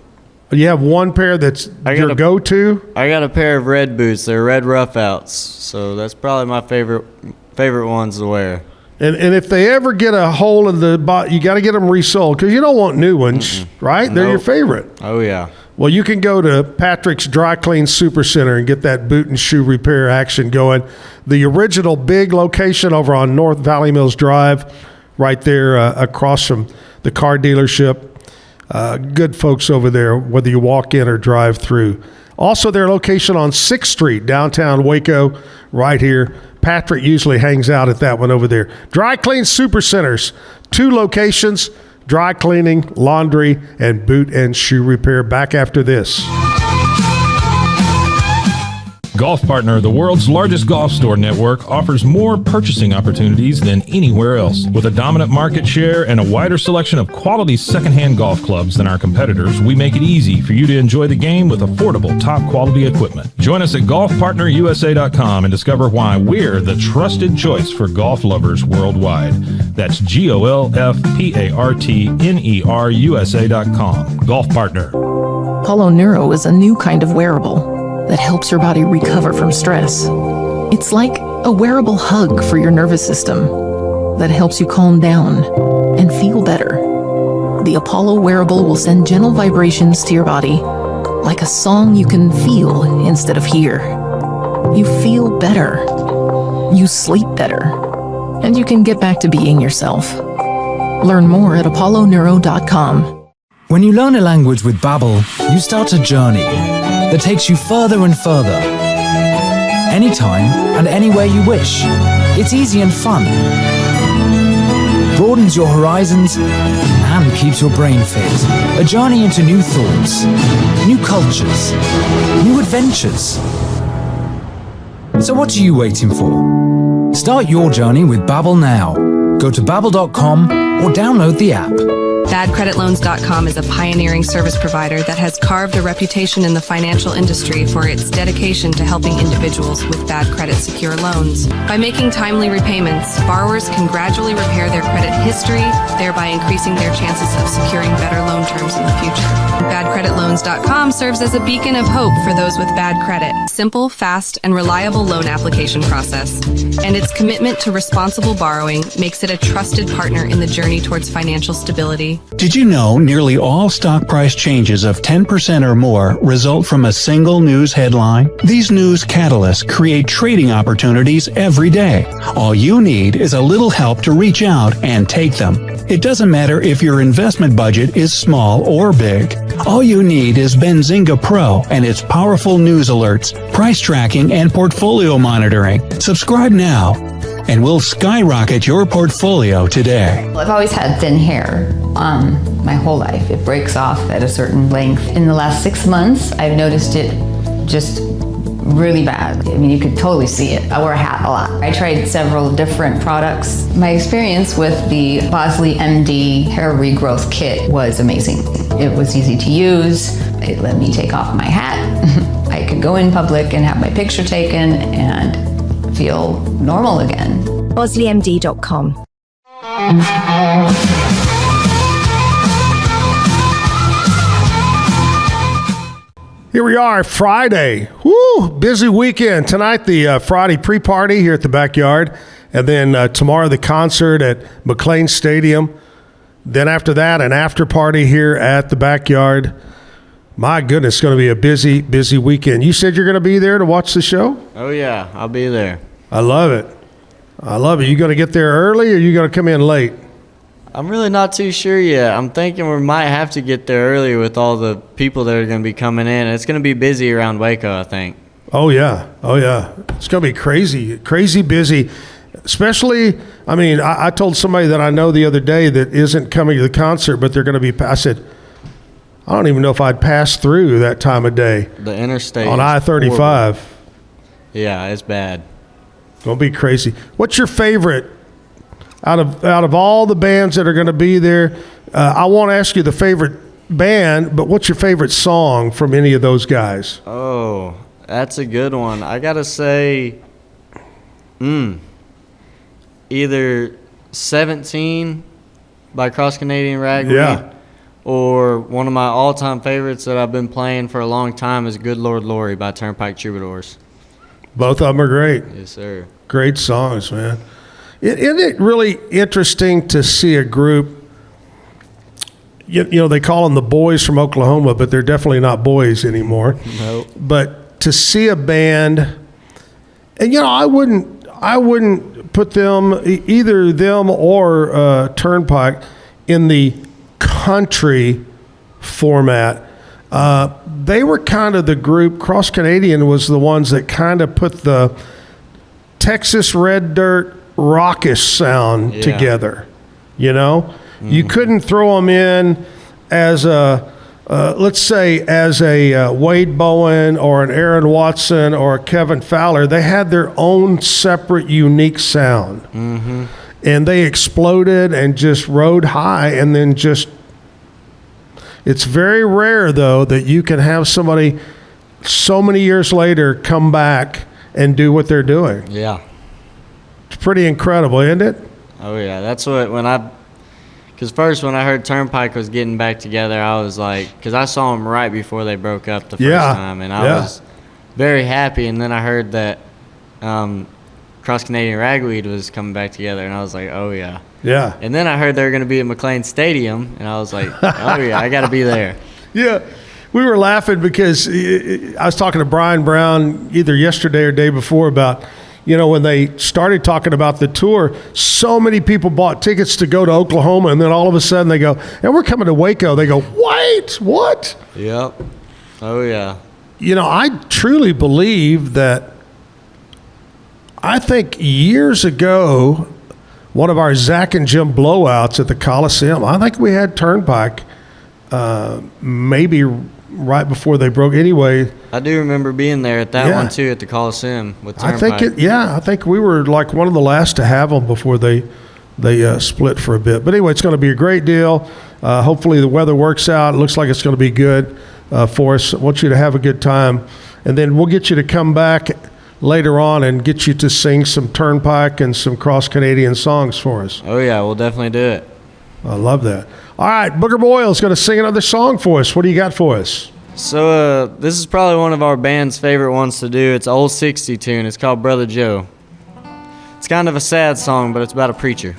Speaker 2: You have one pair that's your go-to?
Speaker 24: I got a pair of red boots. They're red Roughouts. So that's probably my favorite ones to wear.
Speaker 2: And if they ever get a hole in the bottom, you got to get them resold because you don't want new ones, right? They're your favorite.
Speaker 24: Oh, yeah.
Speaker 2: Well, you can go to Patrick's Dry Clean Super Center and get that boot and shoe repair action going. The original big location over on North Valley Mills Drive, right there across from the car dealership. Good folks over there, whether you walk in or drive through. Also, their location on 6th Street, downtown Waco, right here. Patrick usually hangs out at that one over there. Dry Clean Super Centers, 2 locations. Dry cleaning, laundry, and boot and shoe repair. Back after this.
Speaker 10: Golf Partner, the world's largest golf store network, offers more purchasing opportunities than anywhere else. With a dominant market share and a wider selection of quality secondhand golf clubs than our competitors, we make it easy for you to enjoy the game with affordable, top-quality equipment. Join us at golfpartnerusa.com and discover why we're the trusted choice for golf lovers worldwide. That's golfpartnerusa.com. Golf Partner.
Speaker 14: Hollow Neuro is a new kind of wearable that helps your body recover from stress. It's like a wearable hug for your nervous system that helps you calm down and feel better. the Apollo wearable will send gentle vibrations to your body, like a song you can feel instead of hear. You feel better. You sleep better. And you can get back to being yourself. Learn more at apolloneuro.com.
Speaker 13: When you learn a language with Babbel, you start a journey that takes you further and further. Anytime and anywhere you wish. It's easy and fun. Broadens your horizons and keeps your brain fit. A journey into new thoughts, new cultures, new adventures. So what are you waiting for? Start your journey with Babbel now. Go to babbel.com or download the app.
Speaker 15: BadCreditLoans.com is a pioneering service provider that has carved a reputation in the financial industry for its dedication to helping individuals with bad credit secure loans. By making timely repayments, borrowers can gradually repair their credit history, thereby increasing their chances of securing better loan terms in the future. BadCreditLoans.com serves as a beacon of hope for those with bad credit. Simple, fast, and reliable loan application process. And its commitment to responsible borrowing makes it a trusted partner in the journey towards financial stability.
Speaker 16: Did you know nearly all stock price changes of 10% or more result from a single news headline? These news catalysts create trading opportunities every day. All you need is a little help to reach out and take them. It doesn't matter if your investment budget is small or big. All you need is Benzinga Pro and its powerful news alerts, price tracking, and portfolio monitoring. Subscribe now, and we'll skyrocket your portfolio today.
Speaker 17: I've always had thin hair my whole life. It breaks off at a certain length. In the last 6 months, I've noticed it just really bad. I mean, you could totally see it. I wear a hat a lot. I tried several different products. My experience with the Bosley MD hair regrowth kit was amazing. It was easy to use. It let me take off my hat. I could go in public and have my picture taken and feel normal again.
Speaker 25: BosleyMD.com.
Speaker 2: Here we are, Friday. Woo, busy weekend. Tonight, the Friday pre-party here at the Backyard. And then tomorrow, the concert at McLean Stadium. Then after that, an after party here at the Backyard. My goodness, it's going to be a busy, busy weekend. You said you're going to be there to watch the show?
Speaker 24: Oh, yeah, I'll be there.
Speaker 2: I love it. I love it. You going to get there early or you going to come in late?
Speaker 24: I'm really not too sure yet. I'm thinking we might have to get there early with all the people that are going to be coming in. It's going to be busy around Waco, I think.
Speaker 2: Oh, yeah. Oh, yeah. It's going to be crazy, crazy busy. Especially, I mean, I told somebody that I know the other day that isn't coming to the concert, but they're going to be, I said, I don't even know if I'd pass through that time of day.
Speaker 24: The interstate
Speaker 2: on I-35.
Speaker 24: Horrible. Yeah, it's bad.
Speaker 2: Going to be crazy. What's your favorite out of all the bands that are going to be there? I won't ask you the favorite band, but what's your favorite song from any of those guys?
Speaker 24: Oh, that's a good one. I got to say, either 17 by Cross Canadian Ragweed, or one of my all-time favorites that I've been playing for a long time is Good Lord Lorry by Turnpike Troubadours.
Speaker 2: Both of them are great.
Speaker 24: Yes, sir.
Speaker 2: Great songs, man. Isn't it really interesting to see a group, you know, they call them the Boys from Oklahoma, but they're definitely not boys anymore.
Speaker 24: Nope.
Speaker 2: But to see a band, and, you know, I wouldn't put them, either them or Turnpike, in the country format. They were kind of the group, Cross Canadian was the ones that kind of put the Texas Red Dirt rockish sound together, you know? Mm-hmm. You couldn't throw them in as let's say as a Wade Bowen or an Aaron Watson or a Kevin Fowler. They had their own separate, unique sound.
Speaker 24: Mm-hmm.
Speaker 2: And they exploded and just rode high, and then just, it's very rare, though, that you can have somebody so many years later come back and do what they're doing.
Speaker 24: Yeah.
Speaker 2: It's pretty incredible, isn't it?
Speaker 24: Oh, yeah. That's what, because first when I heard Turnpike was getting back together, I was like, because I saw them right before they broke up the first time, and I was very happy. And then I heard that Cross Canadian Ragweed was coming back together, and I was like, oh, yeah.
Speaker 2: Yeah.
Speaker 24: And then I heard they were going to be at McLean Stadium, and I was like, oh, yeah, I got to be there.
Speaker 2: Yeah. We were laughing because I was talking to Brian Brown either yesterday or day before about, when they started talking about the tour, so many people bought tickets to go to Oklahoma, and then all of a sudden they go, and we're coming to Waco. They go, wait, what?
Speaker 24: Yep. Oh, yeah.
Speaker 2: I truly believe that I think years ago, one of our Zach and Jim blowouts at the Coliseum, I think we had Turnpike maybe right before they broke. Anyway,
Speaker 24: I do remember being there at that one too, at the Coliseum with Turnpike.
Speaker 2: I think we were like one of the last to have them before they split for a bit. But anyway, it's going to be a great deal. Hopefully the weather works out. It looks like it's going to be good for us. I want you to have a good time, and then we'll get you to come back later on and get you to sing some Turnpike and some Cross Canadian songs for us.
Speaker 24: Oh yeah, we'll definitely do it.
Speaker 2: I love that. All right, Booger Boiles is going to sing another song for us. What do you got for us?
Speaker 24: So this is probably one of our band's favorite ones to do. It's an old 60 tune. It's called Brother Joe. It's kind of a sad song, but it's about a preacher.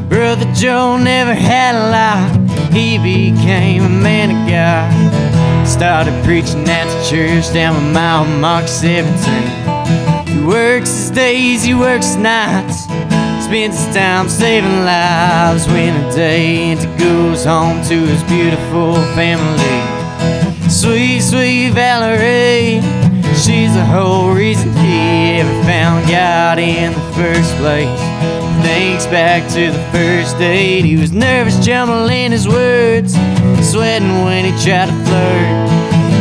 Speaker 24: Brother Joe never had a lot. He became a man of God. Started preaching at the church down a mile mark 17. He works his days, he works his nights. Spends his time saving lives. When a day ends, he goes home to his beautiful family. Sweet, sweet Valerie, she's the whole reason he ever found God in the first place. Thinks back to the first date. He was nervous, jumbling his words, sweating when he tried to flirt.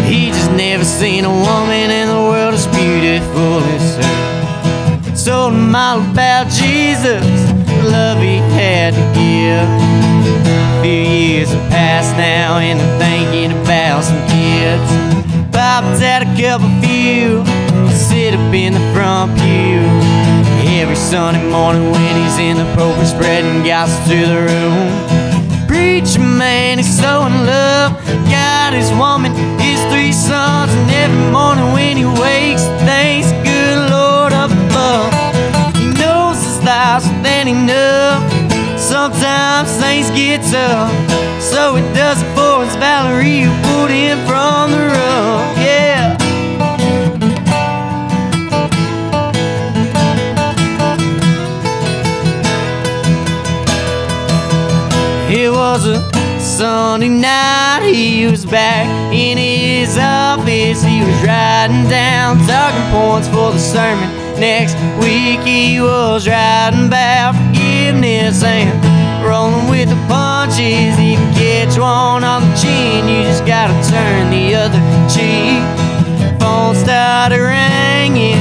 Speaker 24: He just never seen a woman in the world as beautiful as her. Told him all about Jesus, the love he had to give. A few years have passed now, and I'm thinking about some kids. Papa's had a couple few, sit up in the front pew. Every Sunday morning when he's in the pulpit spreading gospel to the room. Preacher man, he's so in love. God, his woman, his 3 sons. And every morning when he wakes, thanks good Lord up above. He knows his life's than enough. Sometimes things get tough, so he does it for his Valerie who pulled him from the rough. Yeah. It was a Sunday night, he was back in his office. He was writing down talking points for the sermon. Next week he was writing about forgiveness and rolling with the punches. If you catch one on the chin, you just gotta turn the other cheek. Phone started ringing,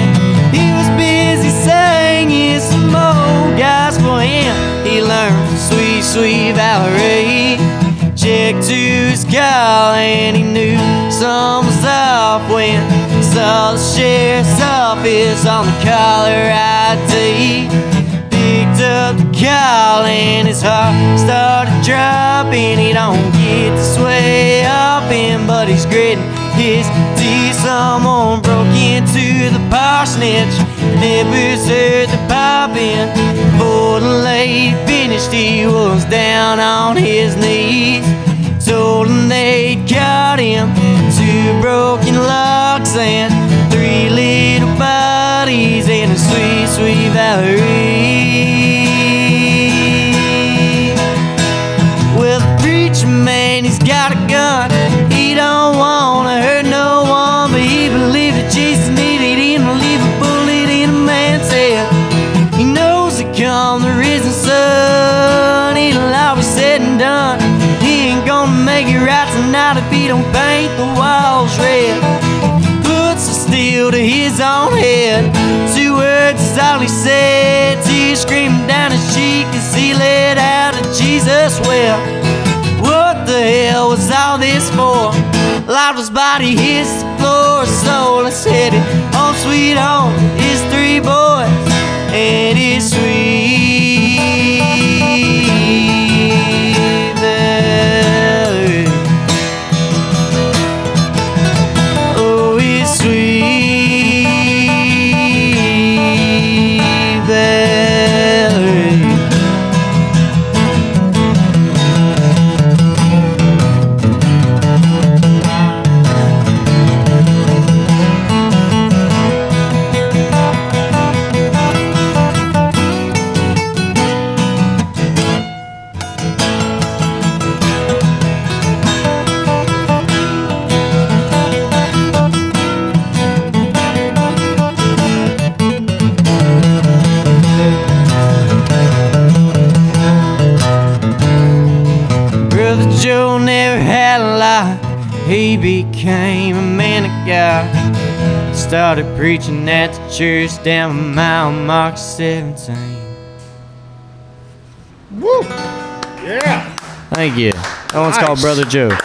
Speaker 24: he was busy singing some old gospel hymn he learned from sweet, sweet Valerie. Checked to his call and he knew something was off when he saw the sheriff's office on the caller ID. Picked up the call and his heart started dropping. He don't get this way often, but he's gritting his teeth. Someone broke into the parsonage. Neighbors heard the popping. Before the lady finished, he was down on his knees. Told him they'd caught him 2 broken locks and 3 little bodies and a sweet, sweet Valerie. Well, the preacher man, he's got a gun. He don't wanna hurt no one, but he believed that Jesus needed him to leave a bullet in a man's head. He knows that come the risen sun, it'll all be said and done. He ain't gonna make it right tonight if he don't paint the walls red. Puts a steel to his own head. 2 words is all he said. Tears streaming down his cheek as he let out a Jesus well. What the hell was all this for? Life was body hits the floor, soulless headed home sweet home. His 3 boys
Speaker 1: and it's sweet Valley. Oh, it's sweet Valley. Brother Joe never had a lie. He became a man of God. Started preaching at the church down a mile mark 17.
Speaker 2: Woo! Yeah.
Speaker 24: Thank you. That one's
Speaker 2: Nice.
Speaker 24: called Brother Joe.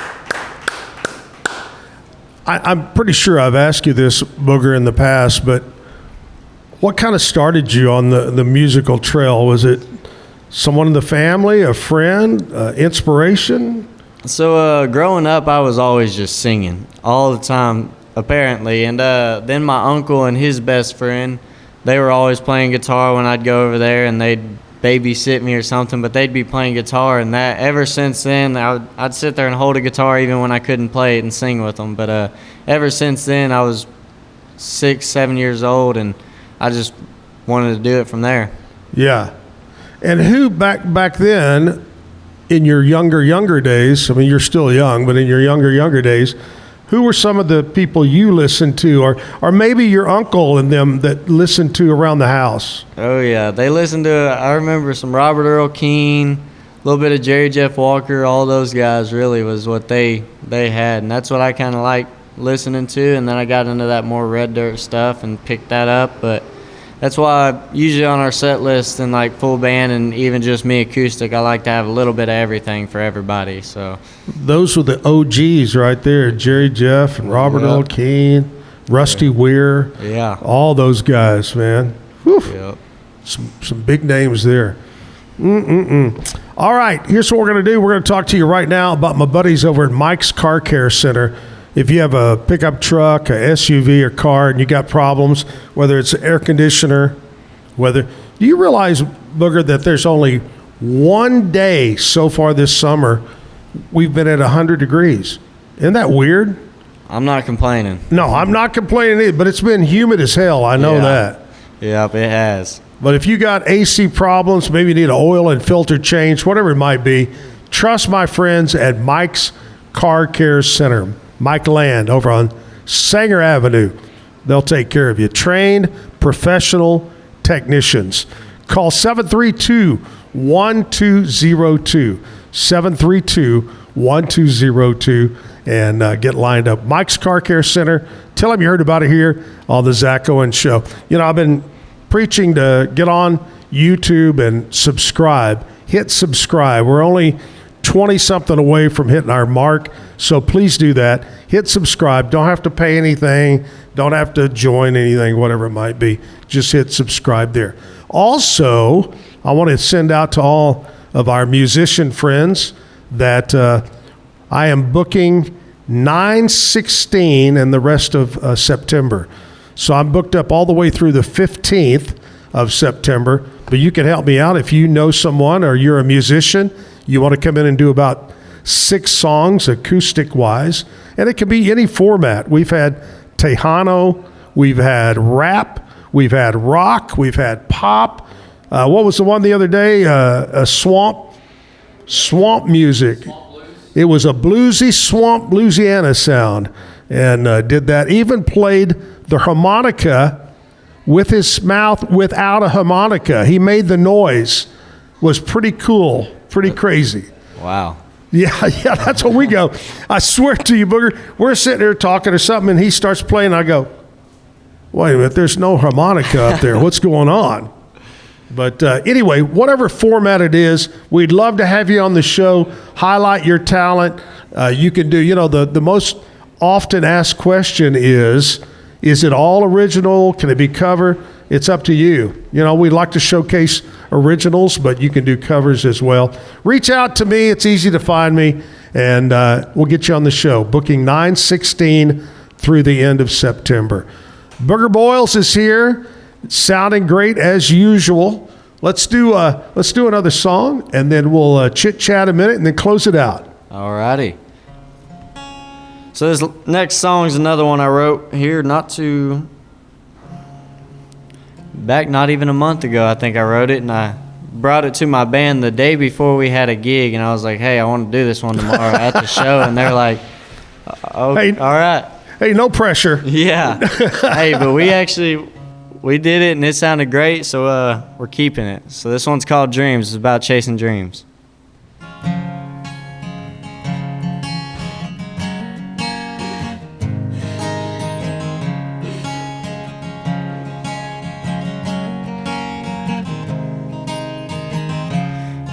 Speaker 2: I'm pretty sure I've asked you this, Booger, in the past, but what kind of started you on the musical trail? Was it someone in the family, a friend, inspiration?
Speaker 24: So growing up, I was always just singing all the time, apparently. And then my uncle and his best friend, they were always playing guitar when I'd go over there, and they'd babysit me or something, but they'd be playing guitar. And that ever since then, I'd sit there and hold a guitar even when I couldn't play it and sing with them. But ever since then, I was 6, 7 years old, and I just wanted to do it from there.
Speaker 2: Yeah. And who back then, in your younger days, I mean, you're still young, but in your younger days, who were some of the people you listened to, or maybe your uncle and them that listened to around the house?
Speaker 24: Oh, yeah. They listened to, I remember some Robert Earl Keen, a little bit of Jerry Jeff Walker. All those guys really was what they had. And that's what I kind of liked listening to. And then I got into that more Red Dirt stuff and picked that up. But that's why usually on our set list and like full band and even just me acoustic, I like to have a little bit of everything for everybody. So
Speaker 2: those were the OGs right there, Jerry Jeff and Robert Earl Keen, Rusty Weir.
Speaker 24: Yeah.
Speaker 2: All those guys, man. Whew.
Speaker 24: Yep.
Speaker 2: Some big names there. All right, here's what we're going to do. We're going to talk to you right now about my buddies over at Mike's Car Care Center. If you have a pickup truck, a SUV, or car, and you got problems, whether it's an air conditioner, do you realize, Booger, that there's only one day so far this summer we've been at 100 degrees? Isn't that weird?
Speaker 24: I'm not complaining.
Speaker 2: No, I'm not complaining either, but it's been humid as hell. I know that.
Speaker 24: Yep, it has.
Speaker 2: But if you got AC problems, maybe you need an oil and filter change, whatever it might be, trust my friends at Mike's Car Care Center. Mike Land over on Sanger Avenue. They'll take care of you. Trained professional technicians. Call 732-1202. 732-1202 and get lined up. Mike's Car Care Center. Tell them you heard about it here on the Zach Owens Show. You know, I've been preaching to get on YouTube and subscribe. Hit subscribe. We're only 20-something away from hitting our mark, so please do that. Hit subscribe. Don't have to pay anything. Don't have to join anything, whatever it might be. Just hit subscribe there. Also, I want to send out to all of our musician friends that I am booking 9/16 and the rest of September. So I'm booked up all the way through the 15th of September, but you can help me out if you know someone or you're a musician. You want to come in and do about 6 songs acoustic-wise, and it can be any format. We've had Tejano, we've had rap, we've had rock, we've had pop. What was the one the other day? A swamp music. It was a bluesy swamp Louisiana sound, and did that. Even played the harmonica with his mouth without a harmonica. He made the noise. Was pretty cool. Pretty crazy.
Speaker 24: Wow.
Speaker 2: Yeah, that's what we go. I swear to you, Booger, we're sitting there talking or something, and he starts playing. I go, wait a minute, there's no harmonica up there. What's going on? But anyway, whatever format it is, we'd love to have you on the show, highlight your talent. You can do, the most often asked question is it all original? Can it be cover? it's up to you. You know, we like to showcase originals, but you can do covers as well. Reach out to me. It's easy to find me, and we'll get you on the show. Booking 9/16 through the end of September. Booger Boiles is here, sounding great as usual. Let's do another song, and then we'll chit-chat a minute and then close it out.
Speaker 24: Alrighty. So this next song is another one I wrote here not even a month ago. I think I wrote it, and I brought it to my band the day before we had a gig, and I was like, hey, I want to do this one tomorrow at the show, and they're like, oh, hey, all right.
Speaker 2: Hey, no pressure.
Speaker 24: Yeah. Hey, but we did it, and it sounded great, so we're keeping it. So this one's called Dreams. It's about chasing dreams.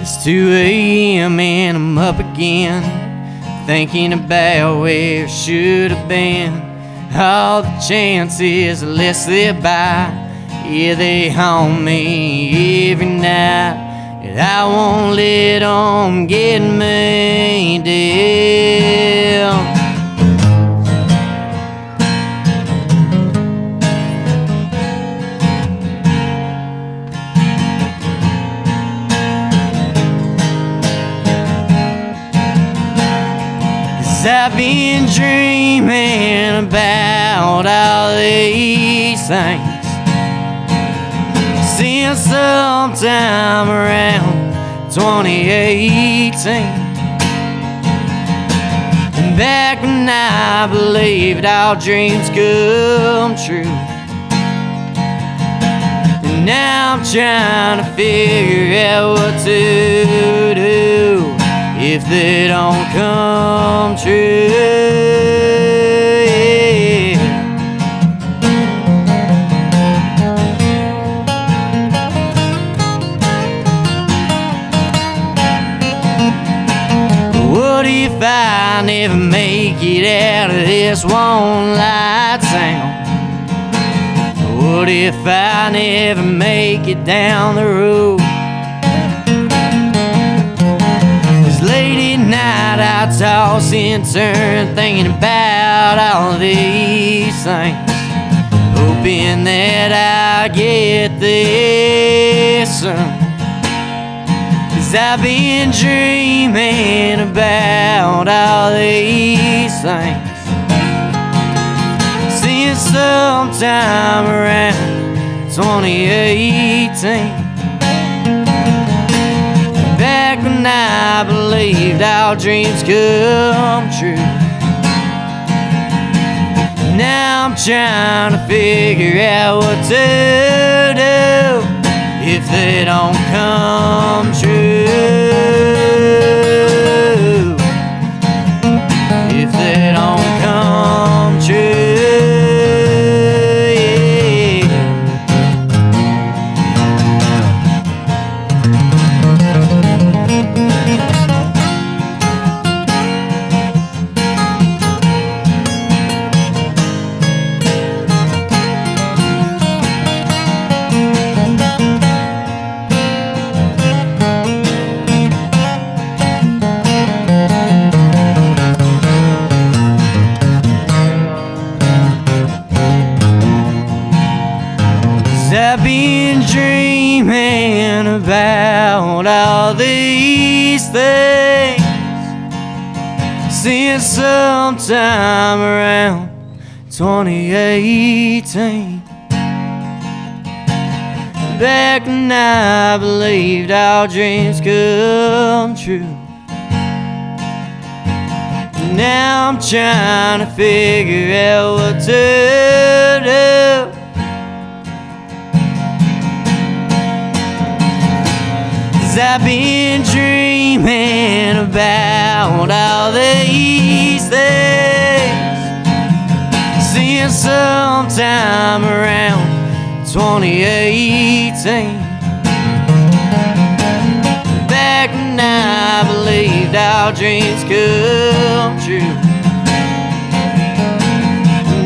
Speaker 24: It's 2 a.m. and I'm up again, thinking about where I should have been. All the chances let slip by, yeah, they haunt me every night, and I won't let them get me down. I've been dreaming about all these things since sometime around 2018. Back when I believed all dreams come true, and now I'm trying to figure out what to do if they don't come true. What if I never make it out of this one light town? What if I never make it down the road? Late at night I toss and turn, thinking about all these things, hoping that I get this sun. 'Cause I've been dreaming about all these things since sometime around 2018. Back when I believed our dreams come true, now I'm trying to figure out what to do if they don't come true. If they don't come true. I've been dreaming about all these things since sometime around 2018. Back when I believed our dreams come true, now I'm trying to figure out what to do. 'Cause I've been dreaming about all these things since sometime around 2018. Back when I believed our dreams come true,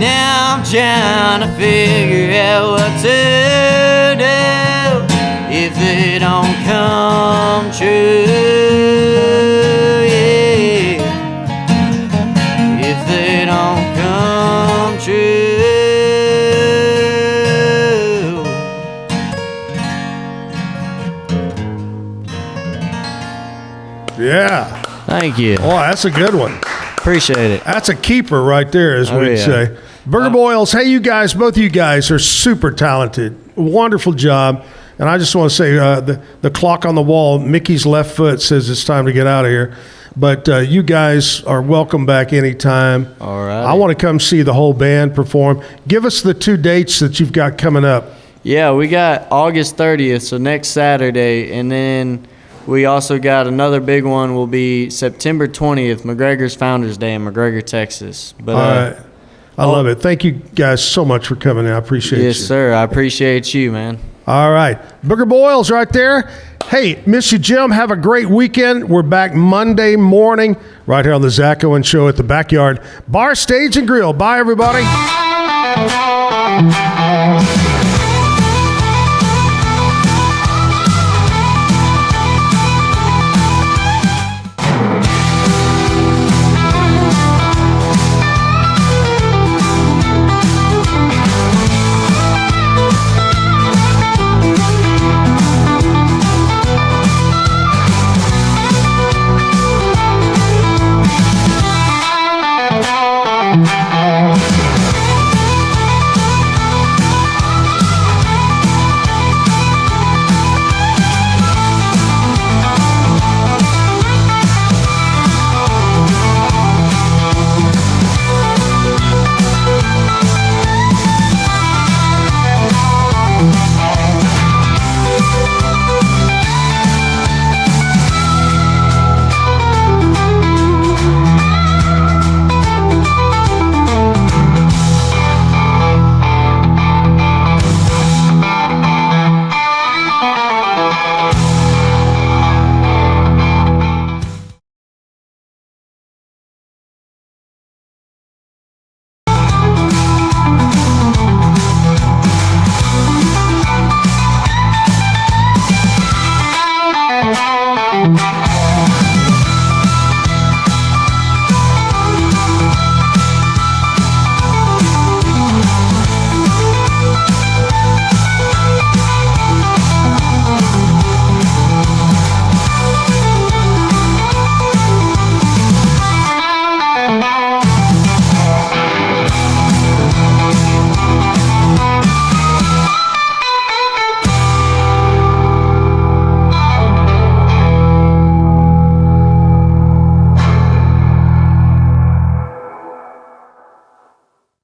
Speaker 1: Now I'm trying to figure out what to do if they don't come true. Yeah. If they don't come true.
Speaker 2: Yeah.
Speaker 24: Thank you.
Speaker 2: Oh, that's a good one.
Speaker 24: Appreciate it.
Speaker 2: That's a keeper right there, as we'd say. Booger Boiles, hey, you guys, both of you guys are super talented. Wonderful job. And I just want to say the clock on the wall, Mickey's left foot says it's time to get out of here. But you guys are welcome back anytime.
Speaker 24: All right.
Speaker 2: I want to come see the whole band perform. Give us the 2 dates that you've got coming up.
Speaker 24: Yeah, we got August 30th, so next Saturday, and then we also got another big one will be September 20th, McGregor's Founders Day in McGregor, Texas. But
Speaker 2: all right. I love it. Thank you guys so much for coming in. I appreciate
Speaker 24: Yes,
Speaker 2: you.
Speaker 24: sir. I appreciate you, man.
Speaker 2: All right. Booger Boiles right there. Hey, miss you, Jim. Have a great weekend. We're back Monday morning right here on the Zach Owens Show at the Backyard Bar, Stage, and Grill. Bye, everybody.